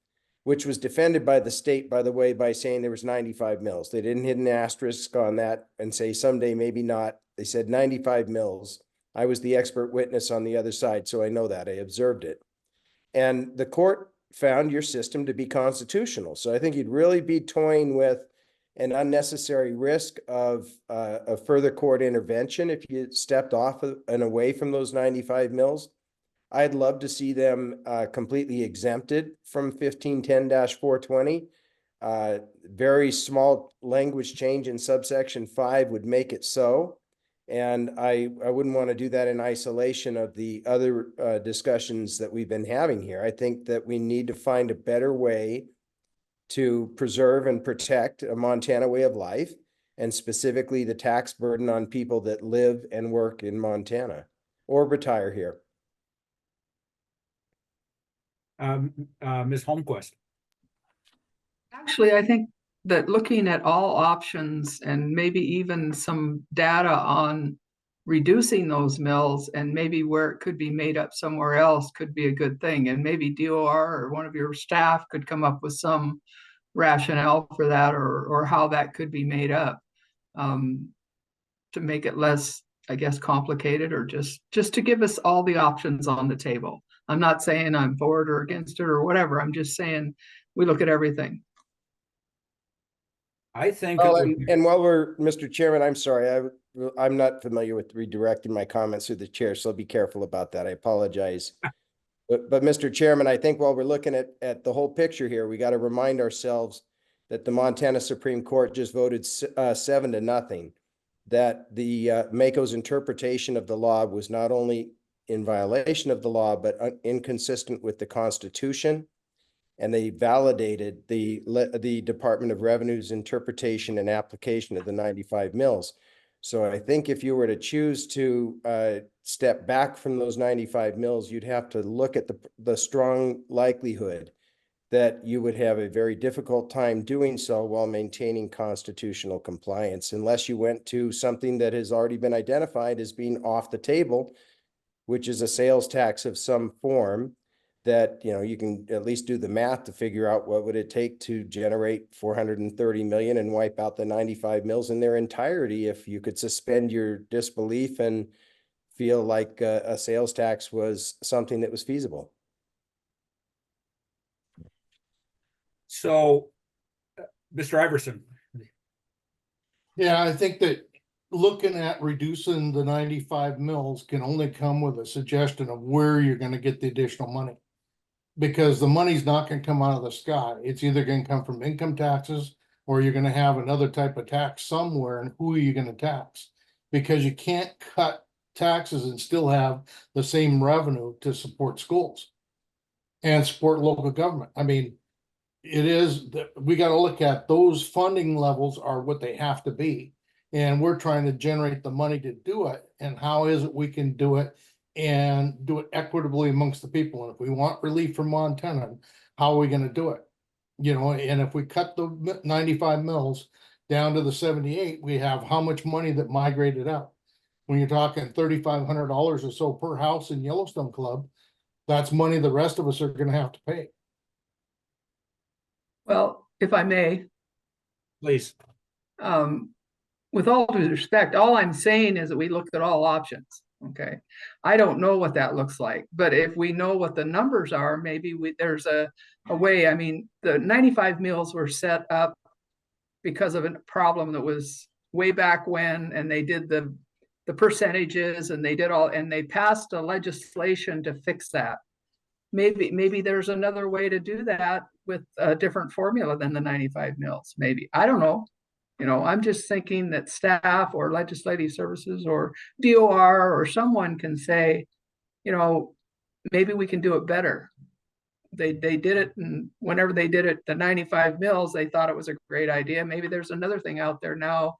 which was defended by the state, by the way, by saying there was 95 mils. They didn't hit an asterisk on that and say someday maybe not. They said 95 mils. I was the expert witness on the other side, so I know that. I observed it. And the court found your system to be constitutional. So I think you'd really be toying with an unnecessary risk of a further court intervention if you stepped off and away from those 95 mils. I'd love to see them completely exempted from 1510-420. Very small language change in subsection 5 would make it so. And I wouldn't want to do that in isolation of the other discussions that we've been having here. I think that we need to find a better way to preserve and protect a Montana way of life, and specifically the tax burden on people that live and work in Montana or retire here. Ms. Holmquist? Actually, I think that looking at all options and maybe even some data on reducing those mills and maybe where it could be made up somewhere else could be a good thing. And maybe DOR or one of your staff could come up with some rationale for that, or how that could be made up to make it less, I guess, complicated, or just to give us all the options on the table. I'm not saying I'm for it or against it or whatever. I'm just saying we look at everything. I think. Well, and while we're, Mr. Chairman, I'm sorry, I'm not familiar with redirecting my comments through the chair, so I'll be careful about that. I apologize. But Mr. Chairman, I think while we're looking at the whole picture here, we got to remind ourselves that the Montana Supreme Court just voted 7-0, that the MACO's interpretation of the law was not only in violation of the law, but inconsistent with the Constitution. And they validated the Department of Revenue's interpretation and application of the 95 mils. So I think if you were to choose to step back from those 95 mils, you'd have to look at the strong likelihood that you would have a very difficult time doing so while maintaining constitutional compliance, unless you went to something that has already been identified as being off the table, which is a sales tax of some form that, you know, you can at least do the math to figure out what would it take to generate 430 million and wipe out the 95 mils in their entirety if you could suspend your disbelief and feel like a sales tax was something that was feasible. So, Mr. Iverson. Yeah, I think that looking at reducing the 95 mils can only come with a suggestion of where you're going to get the additional money. Because the money's not going to come out of the sky. It's either going to come from income taxes, or you're going to have another type of tax somewhere, and who are you going to tax? Because you can't cut taxes and still have the same revenue to support schools. and support local government. I mean, it is, we gotta look at those funding levels are what they have to be. And we're trying to generate the money to do it, and how is it we can do it and do it equitably amongst the people? And if we want relief from Montana, how are we gonna do it? You know, and if we cut the 95 mils down to the 78, we have how much money that migrated out? When you're talking $3,500 or so per house in Yellowstone Club, that's money the rest of us are gonna have to pay. Well, if I may, Please. with all due respect, all I'm saying is that we looked at all options. Okay. I don't know what that looks like, but if we know what the numbers are, maybe there's a way. I mean, the 95 mills were set up because of a problem that was way back when, and they did the percentages, and they did all, and they passed a legislation to fix that. Maybe there's another way to do that with a different formula than the 95 mills. Maybe, I don't know. You know, I'm just thinking that staff or legislative services or DOR or someone can say, you know, maybe we can do it better. They did it, and whenever they did it, the 95 mills, they thought it was a great idea. Maybe there's another thing out there now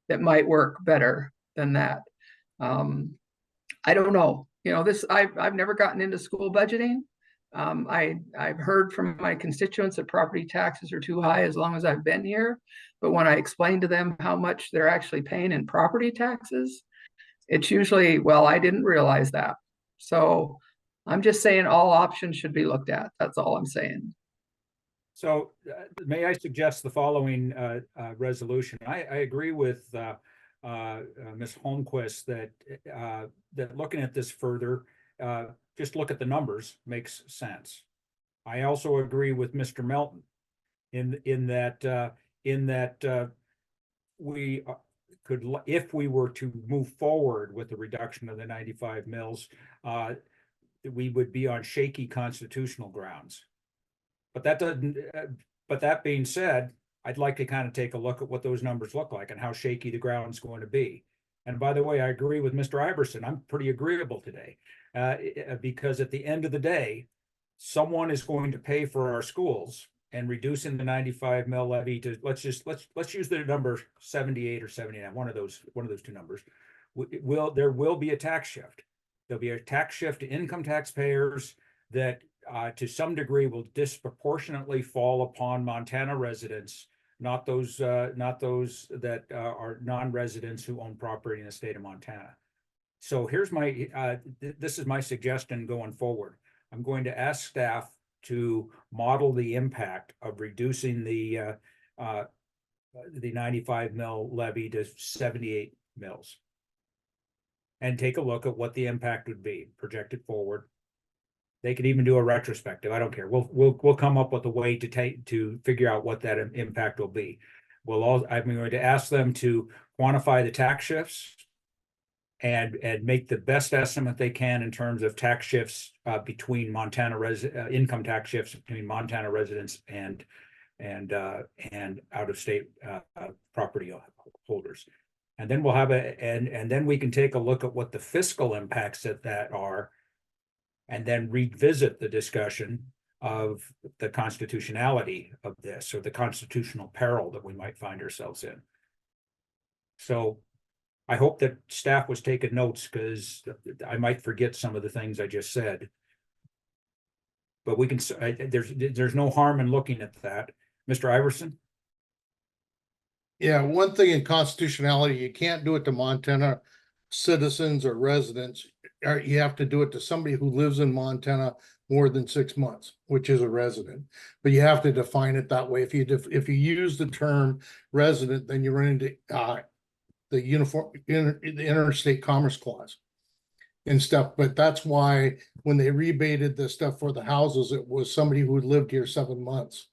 that might work better than that. I don't know. You know, I've never gotten into school budgeting. I've heard from my constituents that property taxes are too high as long as I've been here. But when I explain to them how much they're actually paying in property taxes, it's usually, well, I didn't realize that. So I'm just saying all options should be looked at. That's all I'm saying. So may I suggest the following resolution? I agree with Ms. Holmquist that looking at this further, just look at the numbers makes sense. I also agree with Mr. Melton in that we could, if we were to move forward with the reduction of the 95 mils, we would be on shaky constitutional grounds. But that doesn't. But that being said, I'd like to kind of take a look at what those numbers look like and how shaky the ground's going to be. And by the way, I agree with Mr. Iverson. I'm pretty agreeable today because at the end of the day, someone is going to pay for our schools, and reducing the 95 mil levy to let's use the number 78 or 79, one of those two numbers. There will be a tax shift. There'll be a tax shift to income taxpayers that to some degree will disproportionately fall upon Montana residents, not those that are non-residents who own property in the state of Montana. So here's my this is my suggestion going forward. I'm going to ask staff to model the impact of reducing the 95 mil levy to 78 mils, and take a look at what the impact would be projected forward. They could even do a retrospective. I don't care. We'll come up with a way to figure out what that impact will be. I'm going to ask them to quantify the tax shifts and make the best estimate they can in terms of tax shifts between Montana income tax shifts between Montana residents and out of state property holders. And then we'll have and then we can take a look at what the fiscal impacts of that are, and then revisit the discussion of the constitutionality of this, or the constitutional peril that we might find ourselves in. So I hope that staff was taking notes, because I might forget some of the things I just said. But we can, there's no harm in looking at that. Mr. Iverson? Yeah, one thing in constitutionality, you can't do it to Montana citizens or residents. You have to do it to somebody who lives in Montana more than 6 months, which is a resident. But you have to define it that way. If you use the term resident, then you run into the interstate commerce clause and stuff. But that's why when they rebated the stuff for the houses, it was somebody who lived here 7 months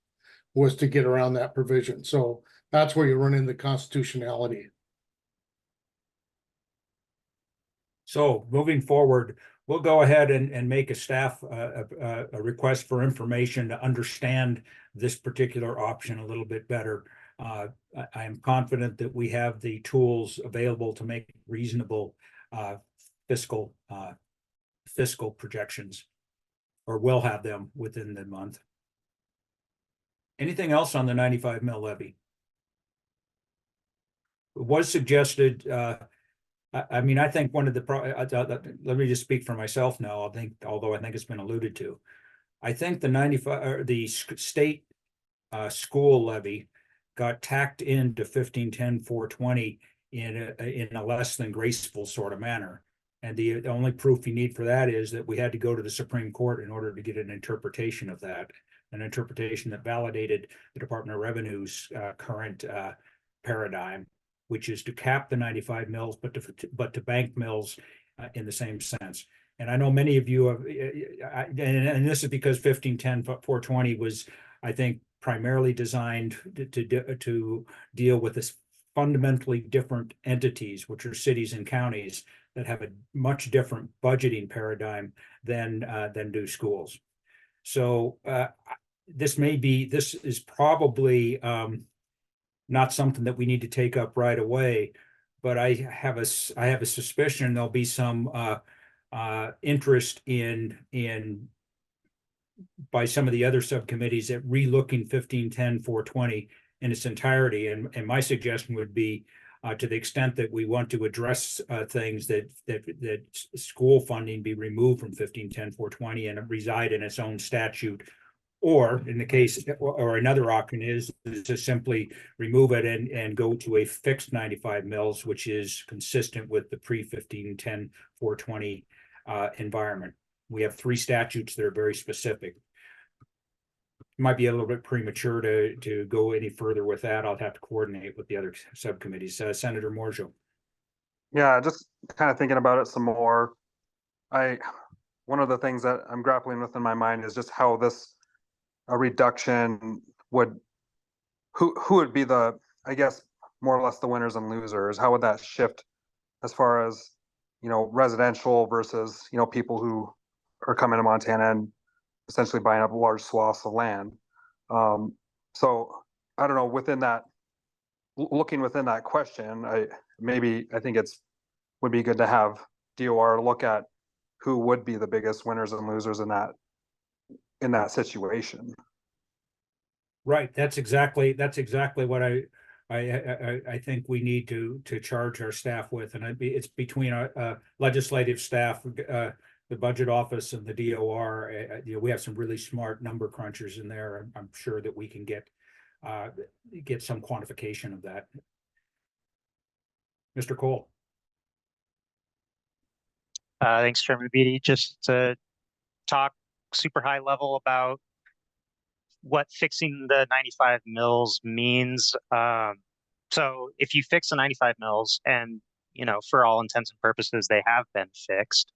was to get around that provision. So that's where you run into constitutionality. So moving forward, we'll go ahead and make a staff a request for information to understand this particular option a little bit better. I am confident that we have the tools available to make reasonable fiscal projections. or will have them within the month. Anything else on the 95 mil levy? It was suggested, I mean, I think one of the, let me just speak for myself now. Although I think it's been alluded to. I think the 95, or the state school levy got tacked into 1510-420 in a less than graceful sort of manner. And the only proof you need for that is that we had to go to the Supreme Court in order to get an interpretation of that, an interpretation that validated the Department of Revenue's current paradigm, which is to cap the 95 mils, but to bank mills in the same sense. And I know many of you have, and this is because 1510-420 was, I think, primarily designed to deal with this fundamentally different entities, which are cities and counties that have a much different budgeting paradigm than do schools. So this is probably not something that we need to take up right away, but I have a suspicion there'll be some interest in by some of the other subcommittees at relooking 1510-420 in its entirety. And my suggestion would be, to the extent that we want to address things, that school funding be removed from 1510-420 and reside in its own statute. Or in the case, or another option is to simply remove it and go to a fixed 95 mils, which is consistent with the pre-1510-420 environment. We have 3 statutes that are very specific. It might be a little bit premature to go any further with that. I'll have to coordinate with the other subcommittees. Senator Morjo. Yeah, just kind of thinking about it some more. One of the things that I'm grappling with in my mind is just how this reduction would, who would be the, I guess, more or less the winners and losers? How would that shift as far as, residential versus, people who are coming to Montana and essentially buying up large swaths of land? So I don't know, within that, looking within that question, I think would be good to have DOR look at who would be the biggest winners and losers in that situation. Right. That's exactly what I think we need to charge our staff with, and it's between our legislative staff, the budget office, and the DOR. We have some really smart number crunchers in there. I'm sure that we can get some quantification of that. Mr. Cole. Thanks, Chairman Beatty. Just to talk super high level about what fixing the 95 mils means. So if you fix the 95 mils, and for all intents and purposes they have been fixed,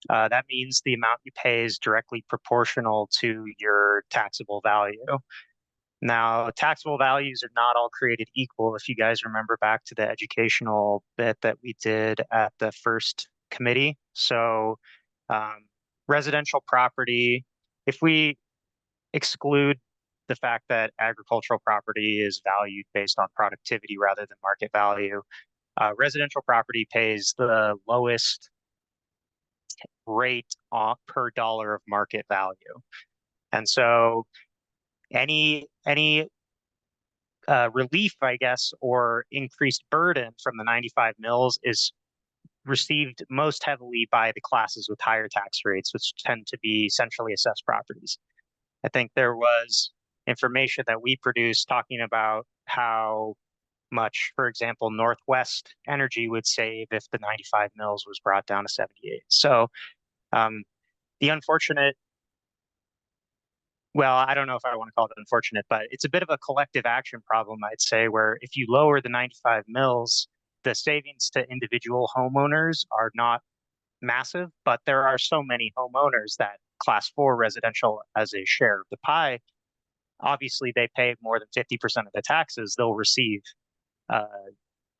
that means the amount you pay is directly proportional to your taxable value. Now, taxable values are not all created equal. If you guys remember back to the educational bit that we did at the first committee. So residential property, if we exclude the fact that agricultural property is valued based on productivity rather than market value, residential property pays the lowest rate per dollar of market value. And so any relief, I guess, or increased burden from the 95 mils is received most heavily by the classes with higher tax rates, which tend to be centrally assessed properties. I think there was information that we produced talking about how much, for example, Northwest Energy would save if the 95 mils was brought down to 78. So the unfortunate, well, I don't know if I want to call it unfortunate, but it's a bit of a collective action problem, I'd say, where if you lower the 95 mils, the savings to individual homeowners are not massive, but there are so many homeowners that class 4 residential as a share of the pie, obviously they pay more than 50% of the taxes, they'll receive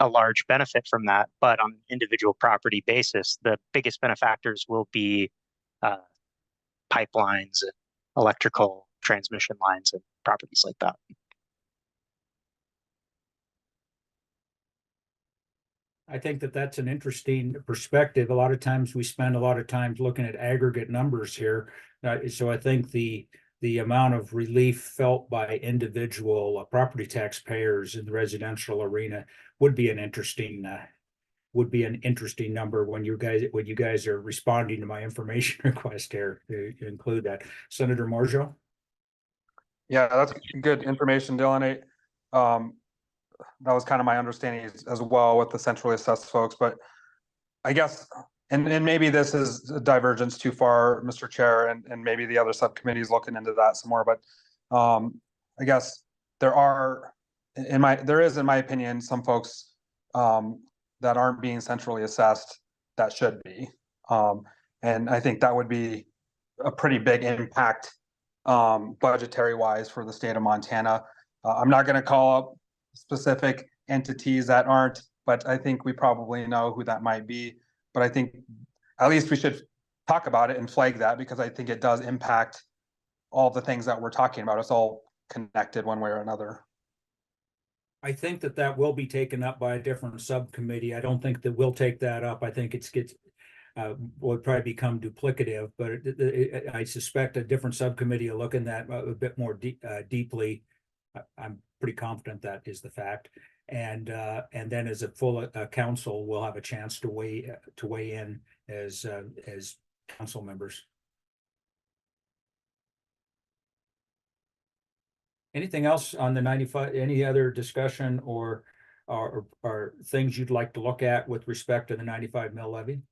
a large benefit from that. But on an individual property basis, the biggest benefactors will be pipelines and electrical transmission lines and properties like that. I think that that's an interesting perspective. A lot of times we spend a lot of time looking at aggregate numbers here. So I think the amount of relief felt by individual property taxpayers in the residential arena would be an interesting number when you guys are responding to my information request here to include that. Senator Marjo? Yeah, that's good information, Dylan. That was kind of my understanding as well with the centrally assessed folks, but I guess, and maybe this is a divergence too far, Mr. Chair, and maybe the other subcommittee is looking into that some more, but I guess there is, in my opinion, some folks that aren't being centrally assessed that should be. And I think that would be a pretty big impact budgetary wise for the state of Montana. I'm not going to call up specific entities that aren't, but I think we probably know who that might be. But I think at least we should talk about it and flag that, because I think it does impact all the things that we're talking about. It's all connected one way or another. I think that will be taken up by a different subcommittee. I don't think that we'll take that up. I think will probably become duplicative, but I suspect a different subcommittee will look in that a bit more deeply. I'm pretty confident that is the fact. And then as a full council, we'll have a chance to weigh in as council members. Anything else on the 95? Any other discussion or things you'd like to look at with respect to the 95 mil levy?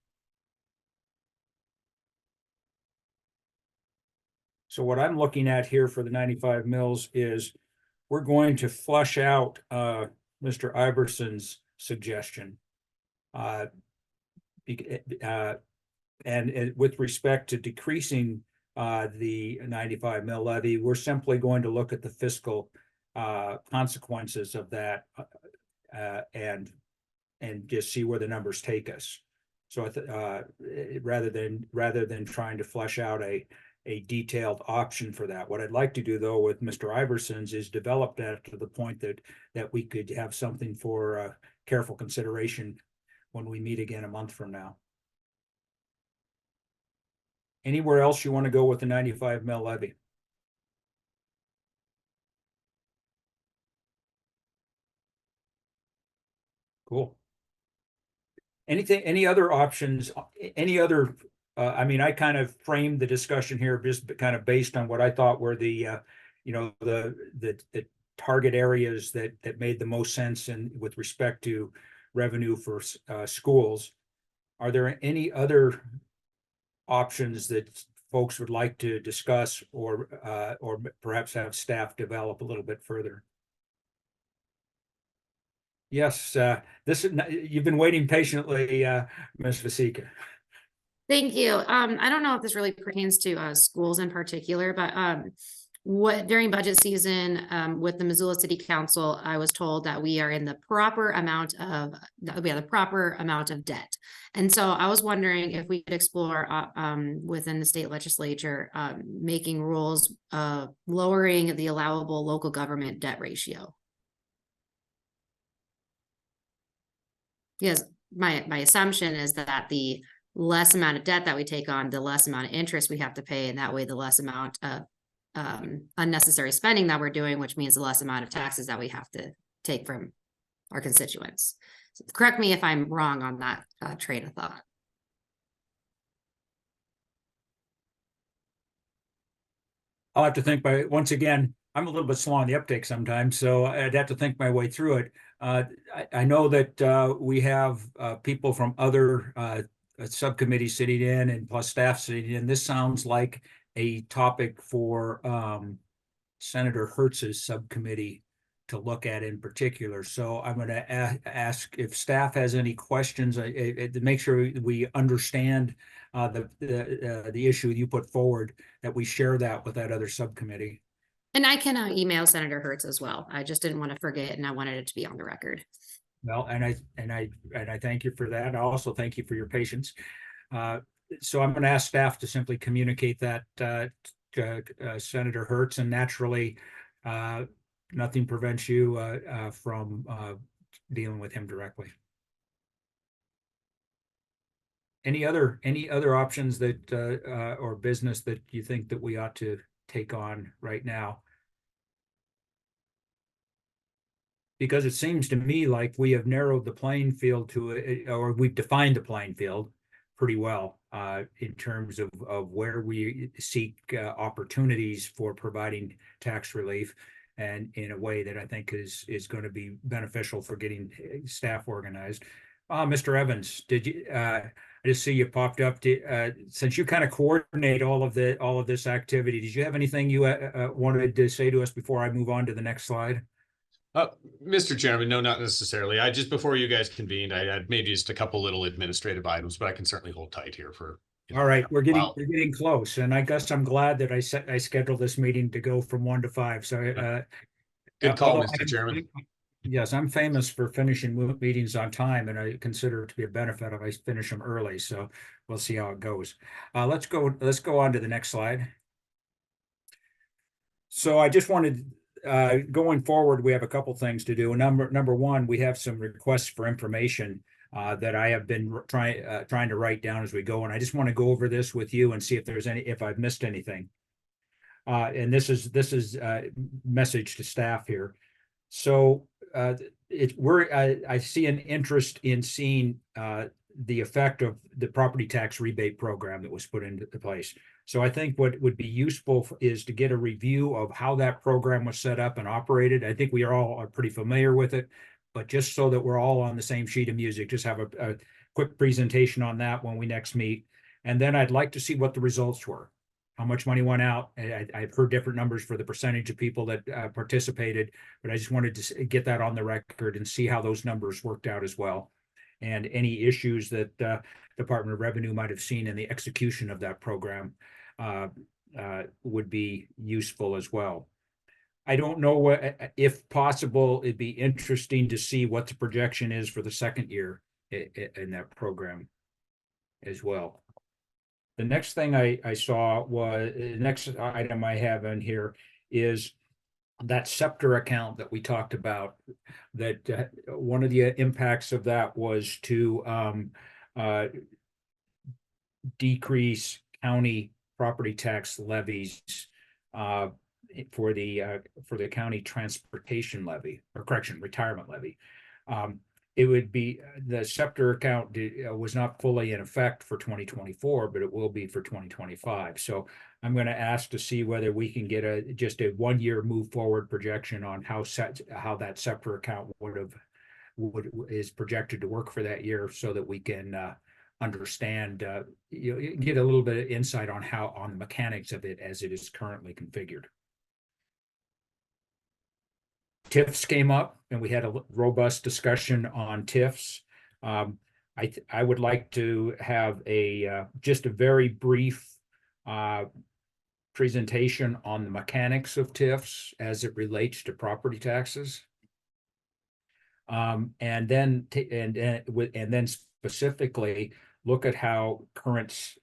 So what I'm looking at here for the 95 mils is we're going to flush out Mr. Iverson's suggestion. And with respect to decreasing the 95 mil levy, we're simply going to look at the fiscal consequences of that and just see where the numbers take us. So rather than trying to flesh out a detailed option for that. What I'd like to do though with Mr. Iverson's is develop that to the point that we could have something for careful consideration when we meet again a month from now. Anywhere else you want to go with the 95 mil levy? Cool. Any other options, any other I mean, I kind of framed the discussion here just kind of based on what I thought were the target areas that made the most sense and with respect to revenue for schools. Are there any other options that folks would like to discuss or perhaps have staff develop a little bit further? Yes, you've been waiting patiently, Ms. Vasika. Thank you. I don't know if this really pertains to schools in particular, but what during budget season with the Missoula City Council, I was told that we are in the proper amount of debt. And so I was wondering if we could explore within the state legislature making rules lowering the allowable local government debt ratio. Yes, my assumption is that the less amount of debt that we take on, the less amount of interest we have to pay, and that way the less amount of unnecessary spending that we're doing, which means the less amount of taxes that we have to take from our constituents. So correct me if I'm wrong on that train of thought. I'll have to think once again, I'm a little bit slow on the uptake sometimes, so I'd have to think my way through it. I know that we have people from other subcommittees sitting in and plus staff sitting in. This sounds like a topic for Senator Hertz's subcommittee to look at in particular. So I'm going to ask if staff has any questions to make sure we understand the issue you put forward, that we share that with that other subcommittee. And I can email Senator Hertz as well. I just didn't want to forget, and I wanted it to be on the record. Well, and I thank you for that. I also thank you for your patience. So I'm going to ask staff to simply communicate that to Senator Hertz, and naturally, nothing prevents you from dealing with him directly. any other options that, or business that you think that we ought to take on right now? Because it seems to me like we have narrowed the playing field to, or we've defined the playing field pretty well, in terms of where we seek opportunities for providing tax relief, and in a way that I think is going to be beneficial for getting staff organized. Mr. Evans, did you? I just see you popped up. Since you kind of coordinate all of this activity, did you have anything you wanted to say to us before I move on to the next slide? Mr. Chairman, no, not necessarily. I just, before you guys convened, I had maybe just a couple little administrative items, but I can certainly hold tight here for. All right, we're Wow. getting close, and I guess I'm glad that I scheduled this meeting to go from 1 to 5. So, Good call, although Mr. Chairman. yes, I'm famous for finishing meetings on time, and I consider it to be a benefit if I finish them early. So we'll see how it goes. Let's go on to the next slide. So I just wanted, going forward, we have a couple things to do. Number one, we have some requests for information that I have been trying to write down as we go, and I just want to go over this with you and see if I've missed anything. And this is message to staff here. So I see an interest in seeing the effect of the property tax rebate program that was put into place. So I think what would be useful is to get a review of how that program was set up and operated. I think we are pretty familiar with it, but just so that we're all on the same sheet of music, just have a quick presentation on that when we next meet. And then I'd like to see what the results were. How much money went out. I've heard different numbers for the percentage of people that participated, but I just wanted to get that on the record and see how those numbers worked out as well. And any issues that Department of Revenue might have seen in the execution of that program would be useful as well. I don't know if possible, it'd be interesting to see what the projection is for the second year in that program as well. The next thing I saw was, the next item I have in here is that scepter account that we talked about, that one of the impacts of that was to decrease county property tax levies for the county transportation levy, or correction, retirement levy. It would be, the scepter account was not fully in effect for 2024, but it will be for 2025. So I'm going to ask to see whether we can get just a 1-year move forward projection on how that scepter account is projected to work for that year, so that we can understand, get a little bit of insight on the mechanics of it as it is currently configured. TIFs came up, and we had a robust discussion on TIFs. I would like to have just a very brief presentation on the mechanics of TIFs as it relates to property taxes. And then specifically look at how the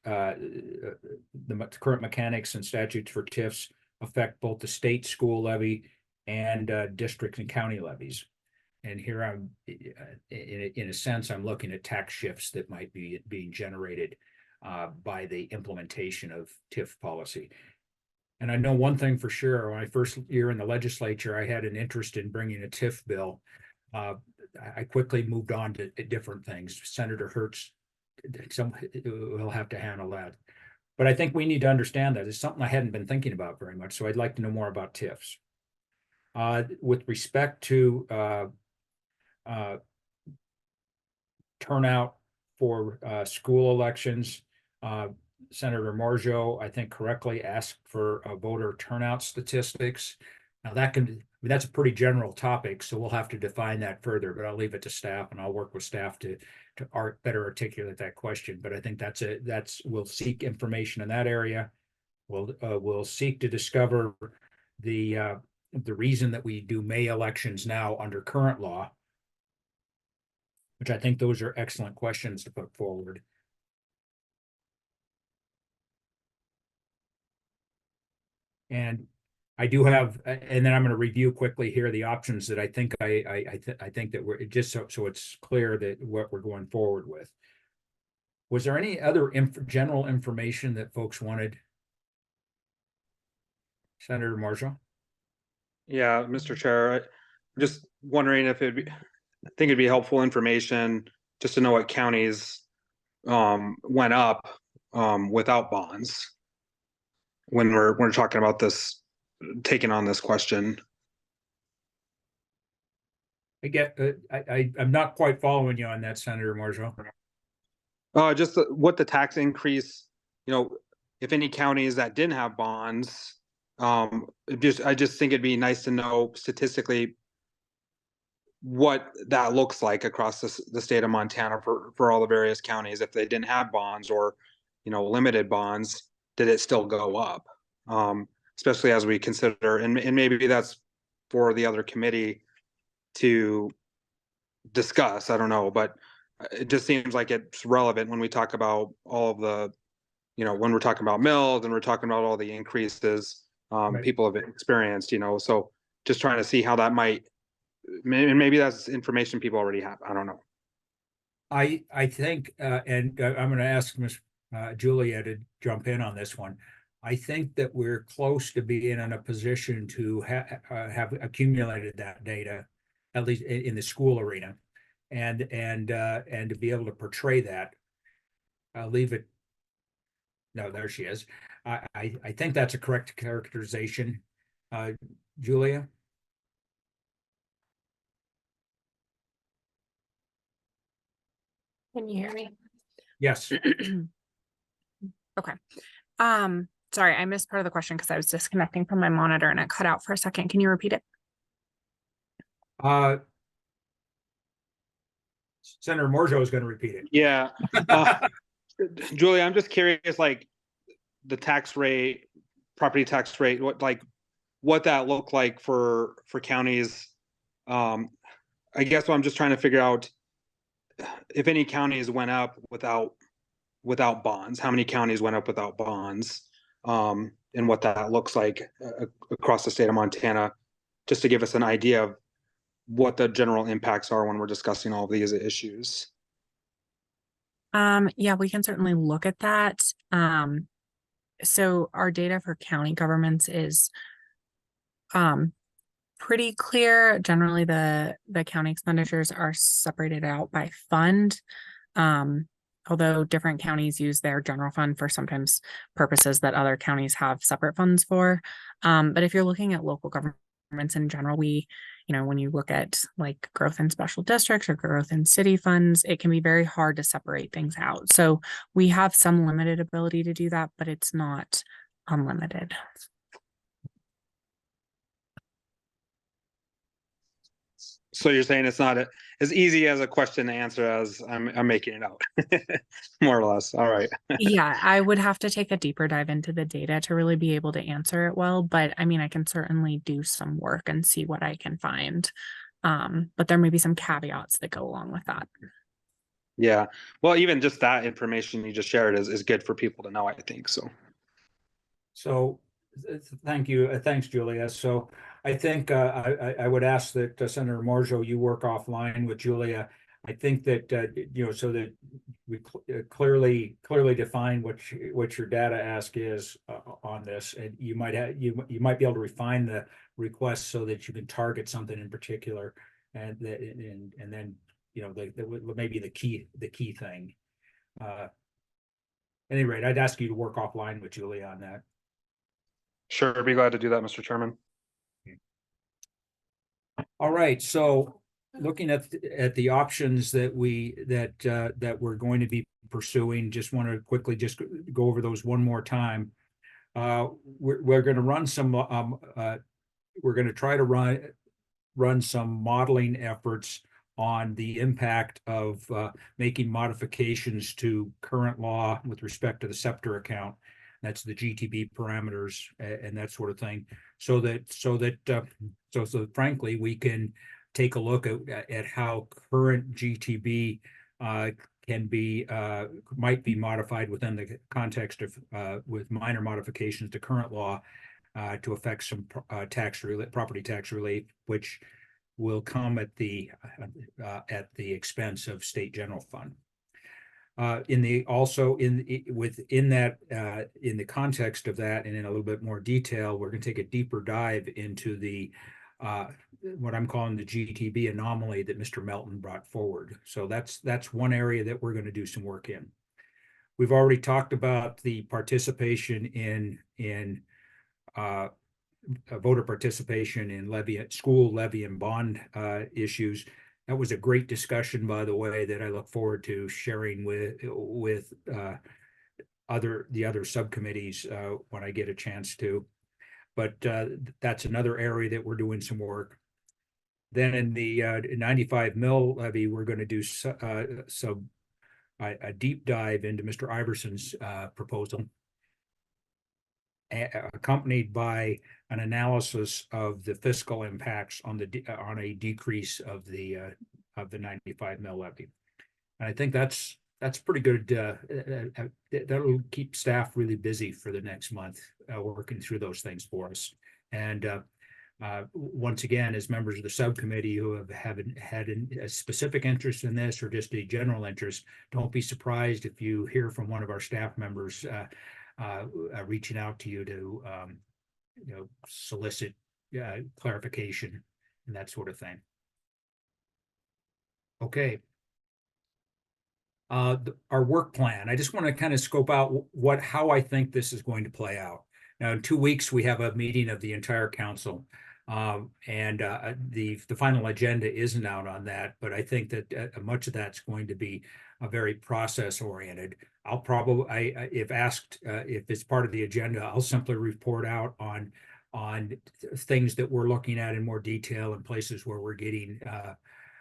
current mechanics and statutes for TIFs affect both the state school levy and district and county levies. And here I'm, in a sense, I'm looking at tax shifts that might be being generated by the implementation of TIF policy. And I know one thing for sure: my first year in the legislature, I had an interest in bringing a TIF bill. I quickly moved on to different things. Senator Hertz will have to handle that. But I think we need to understand that it's something I hadn't been thinking about very much. So I'd like to know more about TIFs. With respect to turnout for school elections, Senator Marjo, I think, correctly asked for voter turnout statistics. Now that's a pretty general topic, so we'll have to define that further, but I'll leave it to staff, and I'll work with staff to better articulate that question. But I think we'll seek information in that area. We'll seek to discover the reason that we do May elections now under current law, which I think those are excellent questions to put forward. And I do have, and then I'm going to review quickly here the options that I think I think that we're just so it's clear that what we're going forward with. Was there any other general information that folks wanted? Senator Marshall? Yeah, Mr. Chair, I'm just wondering if I think it'd be helpful information just to know what counties went up without bonds when we're talking about this, taking on this question. I'm not quite following you on that, Senator Marshall. Just what the tax increase, if any counties that didn't have bonds, I just think it'd be nice to know statistically what that looks like across the state of Montana for all the various counties. If they didn't have bonds or, limited bonds, did it still go up? Especially as we consider, and maybe that's for the other committee to discuss, I don't know, but it just seems like it's relevant when we talk about all of the, when we're talking about mills and we're talking about all the increases Right. people have experienced, so just trying to see how that might, maybe that's information people already have. I don't know. I think, and I'm going to ask Ms. Julia to jump in on this one. I think that we're close to being in a position to have accumulated that data, at least in the school arena, and to be able to portray that. I'll leave it. No, there she is. I think that's a correct characterization. Julia? Can you hear me? Yes. Okay. Sorry, I missed part of the question because I was disconnecting from my monitor and it cut out for a second. Can you repeat it? Senator Morjo is going to repeat it. Yeah. Julia, I'm just curious, like the tax rate, property tax rate, what that looked like for counties. I guess what I'm just trying to figure out, if any counties went up without bonds, how many counties went up without bonds, and what that looks like across the state of Montana, just to give us an idea of what the general impacts are when we're discussing all of these issues. Yeah, we can certainly look at that. So our data for county governments is pretty clear. Generally, the county expenditures are separated out by fund. Although different counties use their general fund for sometimes purposes that other counties have separate funds for. But if you're looking at local governments in general, when you look at like growth in special districts or growth in city funds, it can be very hard to separate things out. So we have some limited ability to do that, but it's not unlimited. So you're saying it's not as easy as a question to answer as I'm making it out, more or less. All right. Yeah, I would have to take a deeper dive into the data to really be able to answer it well. But I mean, I can certainly do some work and see what I can find. But there may be some caveats that go along with that. Yeah. Well, even just that information you just shared is good for people to know, I think. So thank you. Thanks, Julia. So I think I would ask that Senator Marjo, you work offline with Julia. I think that so that we clearly define what your data ask is on this, and you might be able to refine the request so that you can target something in particular, and then maybe the key thing. At any rate, I'd ask you to work offline with Julia on that. Sure, I'd be glad to do that, Mr. Chairman. All right, so looking at the options that we're going to be pursuing, just want to quickly just go over those one more time. We're going to run some. We're going to try to run some modeling efforts on the impact of making modifications to current law with respect to the scepter account. That's the GTB parameters and that sort of thing. So frankly, we can take a look at how current GTB might be modified within the context of with minor modifications to current law to affect some property tax relief, which will come at the expense of state general fund. within that, in the context of that, and in a little bit more detail, we're going to take a deeper dive into the what I'm calling the GTB anomaly that Mr. Melton brought forward. So that's one area that we're going to do some work in. We've already talked about the participation in voter participation in school levy and bond issues. That was a great discussion, by the way, that I look forward to sharing with the other subcommittees when I get a chance to. But that's another area that we're doing some work. Then in the 95 mil levy, we're going to do a deep dive into Mr. Iverson's proposal, accompanied by an analysis of the fiscal impacts on a decrease of the 95 mil levy. And I think that's pretty good. That'll keep staff really busy for the next month, working through those things for us. And once again, as members of the subcommittee who haven't had a specific interest in this or just a general interest, don't be surprised if you hear from one of our staff members reaching out to you to solicit clarification and that sort of thing. Okay. Our work plan. I just want to kind of scope out how I think this is going to play out. Now, in 2 weeks, we have a meeting of the entire council. And the final agenda isn't out on that, but I think that much of that's going to be very process oriented. I'll probably, if asked, if it's part of the agenda, I'll simply report out on things that we're looking at in more detail and places where we're getting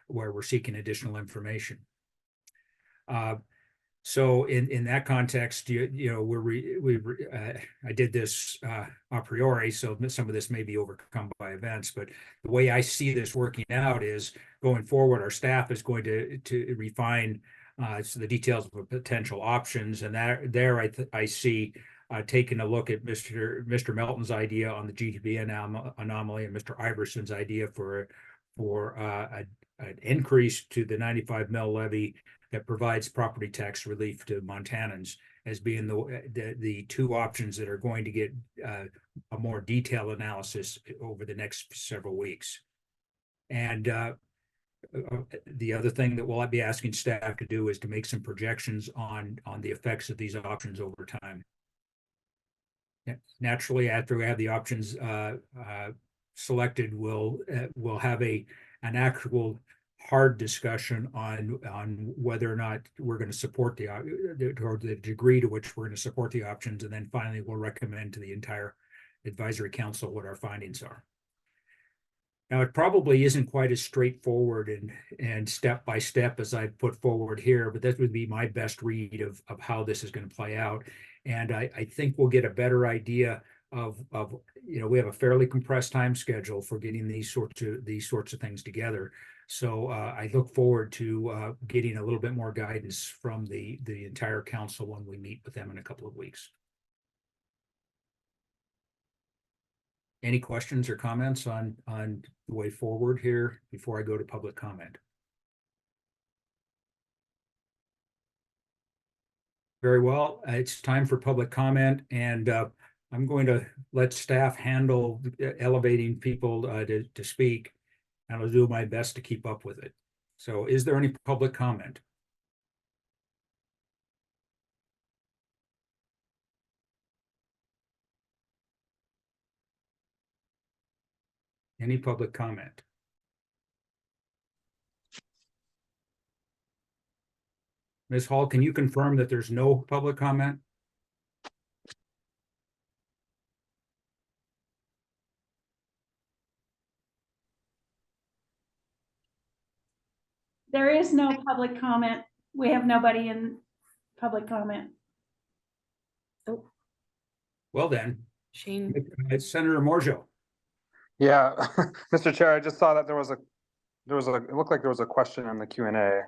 where we're seeking additional information. So in that context, I did this a priori, so some of this may be overcome by events, but the way I see this working out is going forward, our staff is going to refine the details of potential options, and I see taking a look at Mr. Melton's idea on the GTB anomaly and Mr. Iverson's idea for an increase to the 95 mil levy that provides property tax relief to Montanans as being the two options that are going to get a more detailed analysis over the next several weeks. And the other thing that we'll be asking staff to do is to make some projections on the effects of these options over time. Naturally, after we have the options selected, we'll have an actual hard discussion on whether or not we're going to support or the degree to which we're going to support the options, and then finally we'll recommend to the entire advisory council what our findings are. Now, it probably isn't quite as straightforward and step by step as I put forward here, but that would be my best read of how this is going to play out. And I think we'll get a better idea of we have a fairly compressed time schedule for getting these sorts of things together. So I look forward to getting a little bit more guidance from the entire council when we meet with them in a couple of weeks. Any questions or comments on the way forward here before I go to public comment? Very well. It's time for public comment, and I'm going to let staff handle elevating people to speak, and I'll do my best to keep up with it. So is there any public comment? Any public comment? Ms. Hall, can you confirm that there's no public comment? There is no public comment. We have nobody in public comment. Oh. Well then, Shane. Senator Morjo. Yeah, Mr. Chair, I just saw that it looked like there was a question in the Q&A.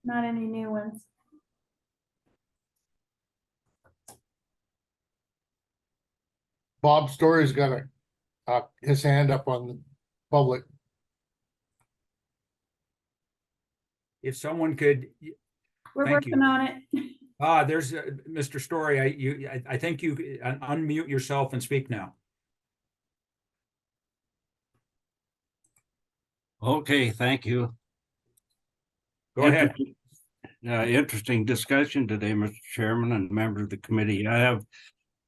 Not any new ones. Bob Story's got his hand up on the public. if someone could, We're Thank you. working on it. there's Mr. Story, I think you unmute yourself and speak now. Okay, thank you. Go ahead. Interesting discussion today, Mr. Chairman and members of the committee. I have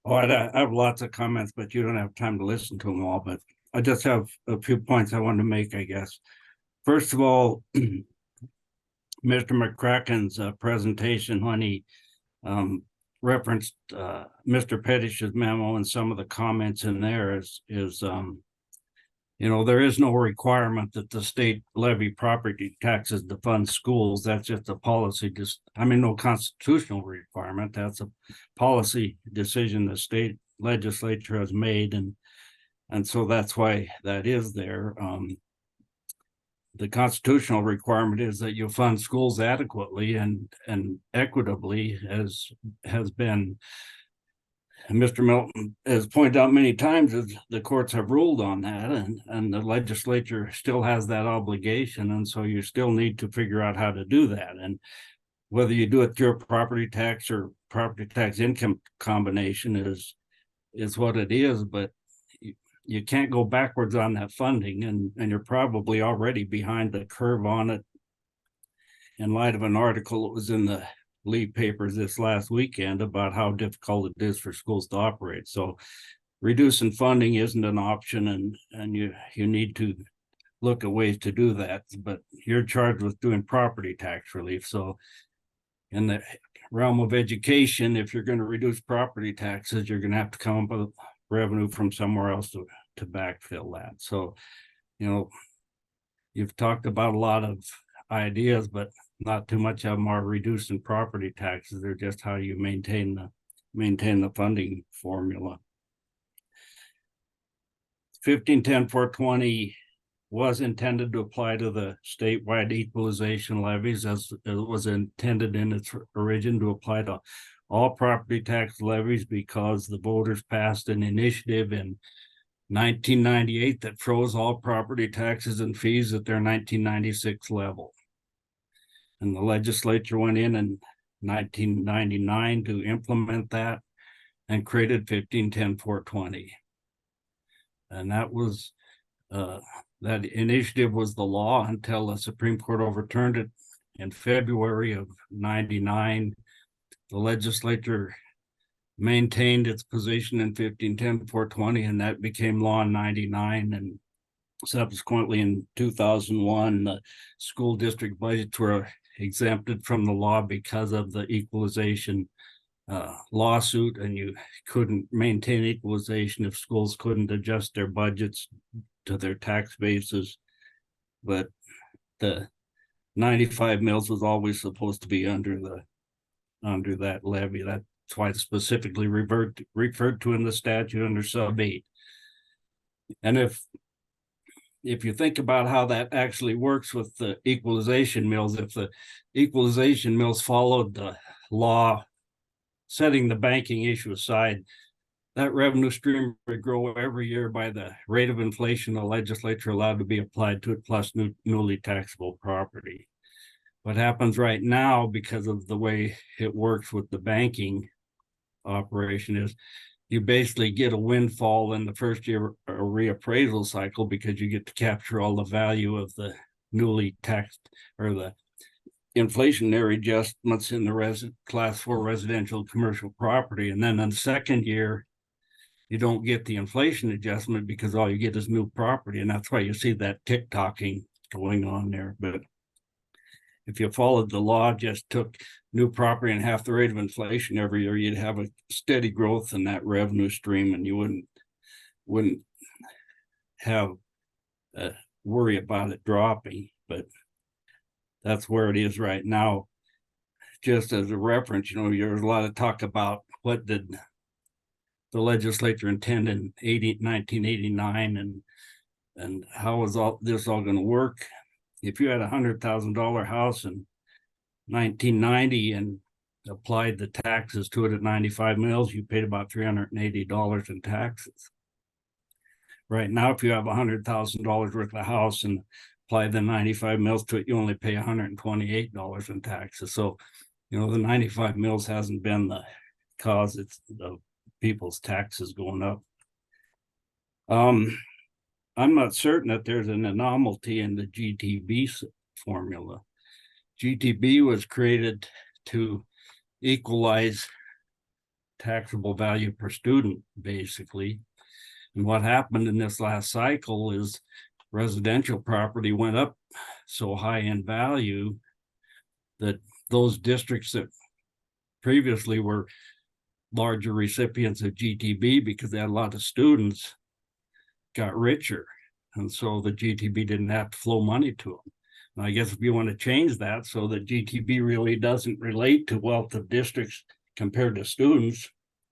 lots of comments, but you don't have time to listen to them all, but I just have a few points I want to make, I guess. First of all, Mr. McCracken's presentation when he referenced Mr. Pettish's memo and some of the comments in there is there is no requirement that the state levy property taxes to fund schools. That's just a policy, no constitutional requirement. That's a policy decision the state legislature has made. And so that's why that is there. The constitutional requirement is that you fund schools adequately and equitably, as has been, Mr. Milton has pointed out many times, as the courts have ruled on that, and the legislature still has that obligation. And so you still need to figure out how to do that. And whether you do it through a property tax or property tax income combination is what it is, but you can't go backwards on that funding, and you're probably already behind the curve on it in light of an article that was in the lead papers this last weekend about how difficult it is for schools to operate. So reducing funding isn't an option, and you need to look at ways to do that, but you're charged with doing property tax relief. So in the realm of education, if you're going to reduce property taxes, you're going to have to come up with revenue from somewhere else to backfill that. So, you've talked about a lot of ideas, but not too much of them are reducing property taxes. They're just how you maintain the funding formula. 1510-420 was intended to apply to the statewide equalization levies, as it was intended in its origin to apply to all property tax levies, because the voters passed an initiative in 1998 that froze all property taxes and fees at their 1996 level. And the legislature went in 1999 to implement that and created 1510-420. And that was that initiative was the law until the Supreme Court overturned it in February of 99. The legislature maintained its position in 1510-420, and that became law in 99. And subsequently in 2001, the school district budgets were exempted from the law because of the equalization lawsuit, and you couldn't maintain equalization if schools couldn't adjust their budgets to their tax bases. But the 95 mills was always supposed to be under that levy. That's why it's specifically referred to in the statute under sub 8. And if you think about how that actually works with the equalization mills, if the equalization mills followed the law, setting the banking issue aside, that revenue stream would grow every year by the rate of inflation the legislature allowed to be applied to it, plus newly taxable property. What happens right now, because of the way it works with the banking operation, is you basically get a windfall in the first year reappraisal cycle, because you get to capture all the value of the newly taxed or the inflationary adjustments in the class 4 residential commercial property. And then in the second year, you don't get the inflation adjustment because all you get is new property. And that's why you see that tick-tocking going on there. But if you followed the law, just took new property and half the rate of inflation every year, you'd have a steady growth in that revenue stream, and you wouldn't have worry about it dropping. But that's where it is right now. Just as a reference, there's a lot of talk about what did the legislature intend in 1989 and how is all this all going to work. If you had $100,000 house in 1990 and applied the taxes to it at 95 mills, you paid about $380 in taxes. Right now, if you have $100,000 worth of house and apply the 95 mils to it, you only pay $128 in taxes. So, you know, the 95 mils hasn't been the cause. It's the people's taxes going up. I'm not certain that there's an anomaly in the GTB formula. GTB was created to equalize taxable value per student, basically. And what happened in this last cycle is residential property went up so high in value that those districts that previously were larger recipients of GTB because they had a lot of students got richer. And so the GTB didn't have to flow money to them. And I guess if you want to change that so that GTB really doesn't relate to wealth of districts compared to students,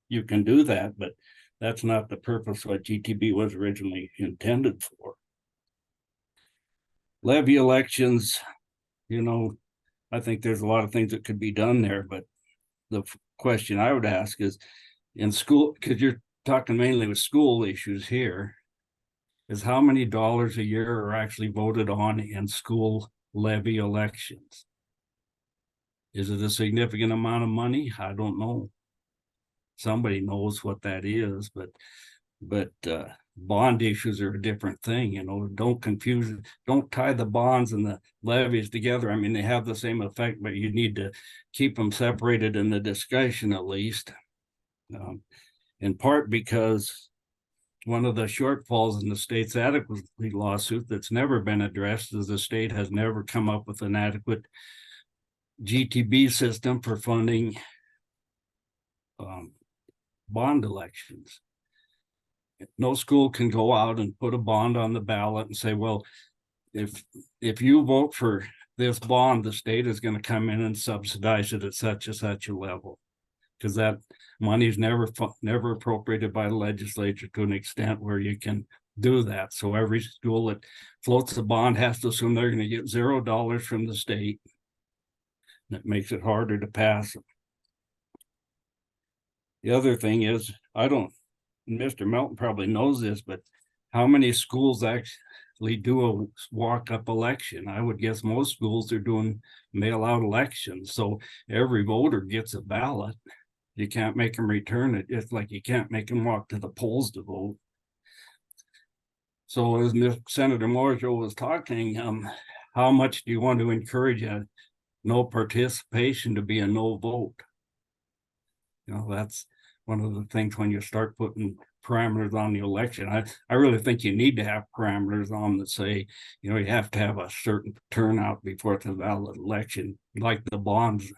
you can do that, but that's not the purpose what GTB was originally intended for. Levy elections, you know, I think there's a lot of things that could be done there, but the question I would ask is in school, because you're talking mainly with school issues here, is how many dollars a year are actually voted on in school levy elections? Is it a significant amount of money? I don't know. Somebody knows what that is, but bond issues are a different thing. You know, don't confuse, don't tie the bonds and the levies together. I mean, they have the same effect, but you need to keep them separated in the discussion at least. In part because one of the shortfalls in the state's adequacy lawsuit that's never been addressed is the state has never come up with an adequate GTB system for funding bond elections. No school can go out and put a bond on the ballot and say, well, if you vote for this bond, the state is going to come in and subsidize it at such a level, because that money is never appropriated by the legislature to an extent where you can do that. So every school that floats a bond has to assume they're going to get $0 from the state. That makes it harder to pass them. The other thing is, Mr. Melton probably knows this, but how many schools actually do a walk-up election? I would guess most schools are doing mail-out elections. So every voter gets a ballot. You can't make them return it. It's like you can't make them walk to the polls to vote. So as Senator Mojo was talking, how much do you want to encourage a no participation to be a no vote? You know, that's one of the things when you start putting parameters on the election. I really think you need to have parameters on that say, you know, you have to have a certain turnout before it's a valid election, like the bonds.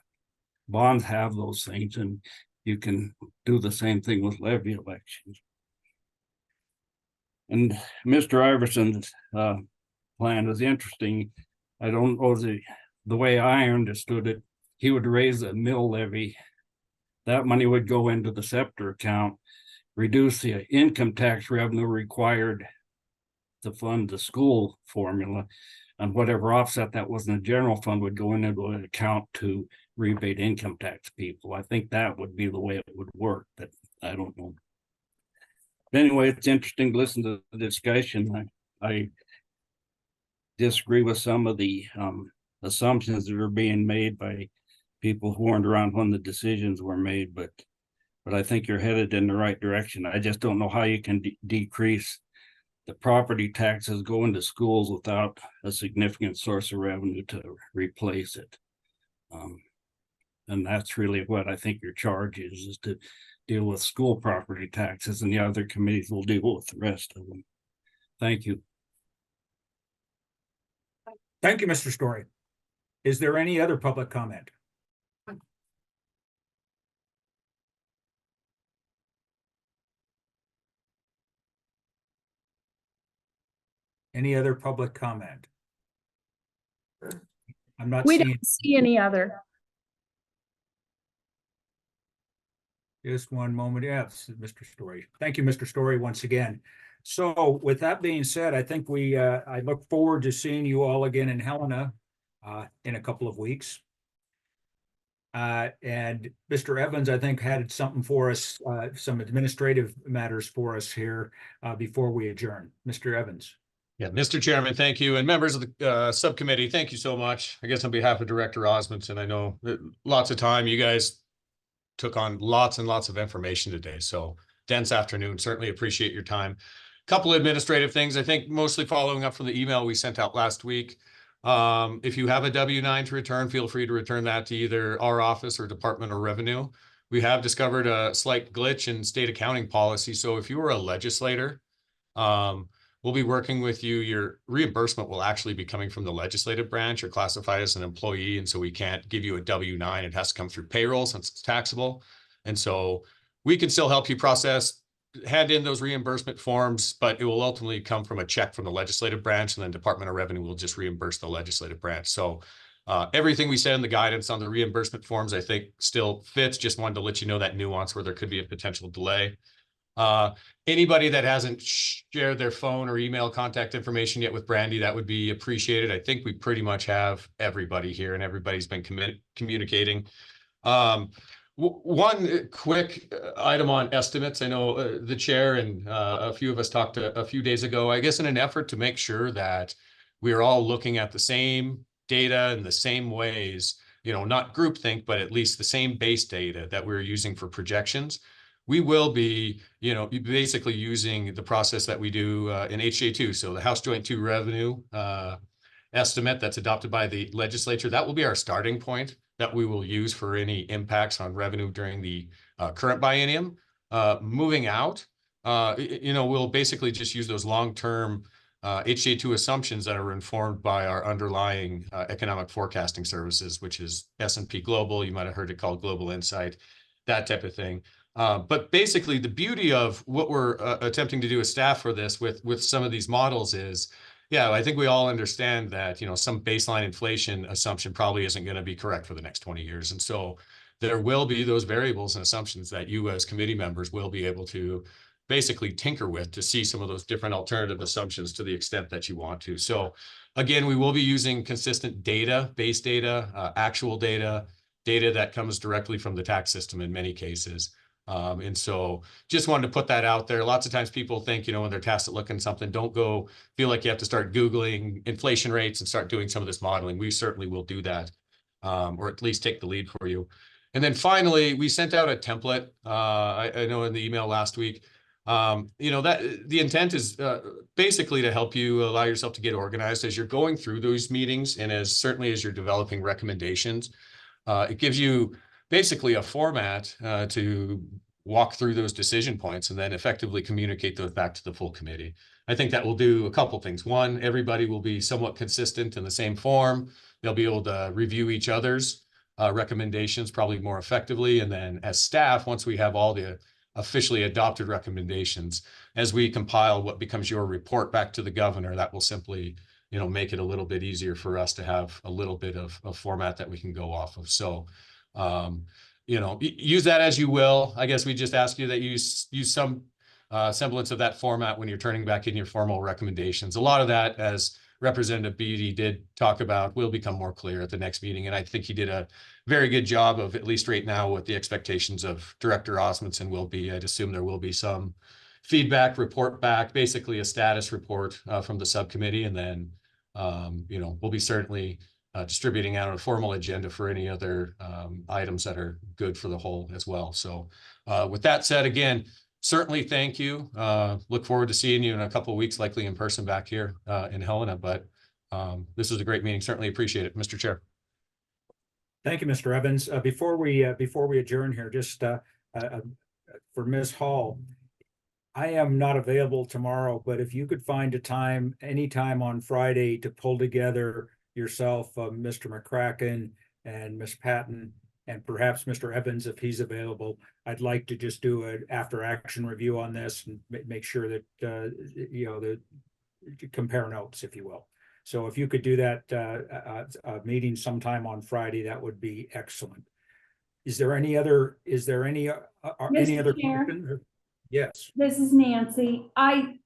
Bonds have those things, and you can do the same thing with levy elections. And Mr. Iverson's plan is interesting. I don't know the way I understood it, he would raise the mill levy. That money would go into the SEPTA account, reduce the income tax revenue required to fund the school formula, and whatever offset that was in the general fund would go into an account to rebate income tax people. I think that would be the way it would work, but I don't know. But anyway, it's interesting to listen to the discussion. I disagree with some of the assumptions that are being made by people who weren't around when the decisions were made, but I think you're headed in the right direction. I just don't know how you can decrease the property taxes going to schools without a significant source of revenue to replace it. And that's really what I think your charge is to deal with school property taxes, and the other committees will deal with the rest of them. Thank you. Thank you, Mr. Story. Is there any other public comment? Any other public comment? I'm not We seeing. don't see any other. Just one moment. Yes, Mr. Story. Thank you, Mr. Story, once again. So with that being said, I think I look forward to seeing you all again in Helena in a couple of weeks. And Mr. Evans, I think, had something for us, some administrative matters for us here before we adjourn. Mr. Evans. Yeah, Mr. Chairman, thank you. And members of the subcommittee, thank you so much. I guess on behalf of Director Osmondson, I know that lots of time you guys took on lots and lots of information today. So dense afternoon, certainly appreciate your time. Couple administrative things, I think mostly following up from the email we sent out last week. If you have a W-9 to return, feel free to return that to either our office or Department of Revenue. We have discovered a slight glitch in state accounting policy. So if you were a legislator, we'll be working with you. Your reimbursement will actually be coming from the legislative branch. You're classified as an employee, and so we can't give you a W-9. It has to come through payroll since it's taxable. And so we can still help you process, hand in those reimbursement forms, but it will ultimately come from a check from the legislative branch, and then Department of Revenue will just reimburse the legislative branch. So everything we said in the guidance on the reimbursement forms, I think still fits. Just wanted to let you know that nuance where there could be a potential delay. Anybody that hasn't shared their phone or email contact information yet with Brandy, that would be appreciated. I think we pretty much have everybody here and everybody's been communicating. One quick item on estimates. I know the chair and a few of us talked a few days ago, I guess in an effort to make sure that we're all looking at the same data in the same ways, you know, not groupthink, but at least the same base data that we're using for projections. We will be, you know, basically using the process that we do in HJ2. So the House Joint 2 revenue estimate that's adopted by the legislature, that will be our starting point that we will use for any impacts on revenue during the current biennium. Moving out, you know, we'll basically just use those long-term HJ2 assumptions that are informed by our underlying economic forecasting services, which is S&P Global. You might have heard it called Global Insight, that type of thing. But basically, the beauty of what we're attempting to do as staff for this with some of these models is, yeah, I think we all understand that, you know, some baseline inflation assumption probably isn't going to be correct for the next 20 years. And so there will be those variables and assumptions that you as committee members will be able to basically tinker with to see some of those different alternative assumptions to the extent that you want to. So again, we will be using consistent data, base data, actual data, data that comes directly from the tax system in many cases. And so just wanted to put that out there. Lots of times people think, you know, when they're tasked at looking at something, don't go feel like you have to start Googling inflation rates and start doing some of this modeling. We certainly will do that, or at least take the lead for you. And then finally, we sent out a template. I know in the email last week, you know, that the intent is basically to help you allow yourself to get organized as you're going through those meetings, and as certainly as you're developing recommendations. It gives you basically a format to walk through those decision points and then effectively communicate those back to the full committee. I think that will do a couple things. One, everybody will be somewhat consistent in the same form. They'll be able to review each other's recommendations probably more effectively. And then as staff, once we have all the officially adopted recommendations, as we compile what becomes your report back to the governor, that will simply, you know, make it a little bit easier for us to have a little bit of a format that we can go off of. So you know, use that as you will. I guess we just ask you that you use some semblance of that format when you're turning back in your formal recommendations. A lot of that, as Representative Beatty did talk about, will become more clear at the next meeting. And I think he did a very good job of, at least right now, what the expectations of Director Osmondson will be. I'd assume there will be some feedback, report back, basically a status report from the subcommittee. And then, you know, we'll be certainly distributing out a formal agenda for any other items that are good for the whole as well. So with that said, again, certainly thank you. Look forward to seeing you in a couple of weeks, likely in person back here in Helena. But this was a great meeting. Certainly appreciate it, Mr. Chair. Thank you, Mr. Evans. Before we adjourn here, just for Ms. Hall, I am not available tomorrow, but if you could find a time, any time on Friday, to pull together yourself, Mr. McCracken and Ms. Patton, and perhaps Mr. Evans, if he's available, I'd like to just do an after action review on this and make sure that, you know, compare notes, if you will. So if you could do that meeting sometime on Friday, that would be excellent. Is there any other questions? Yes. This is Nancy. I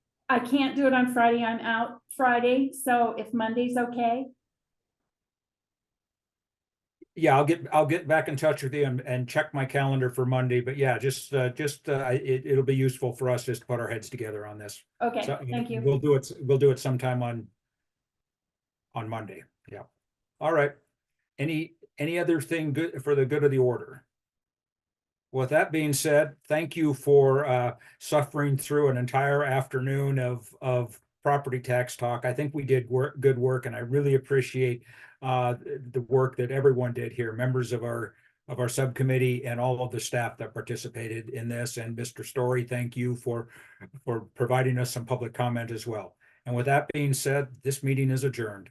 can't do it on Friday. I'm out Friday. So if Monday's okay. Yeah, I'll get back in touch with you and check my calendar for Monday, but yeah, it'll be useful for us just to put our heads together on this. Okay, So, thank you. We'll do it sometime on Monday. Yeah. All right. Any other thing good for the good of the order? With that being said, thank you for suffering through an entire afternoon of property tax talk. I think we did good work, and I really appreciate the work that everyone did here, members of our subcommittee and all of the staff that participated in this. And Mr. Story, thank you for providing us some public comment as well. And with that being said, this meeting is adjourned.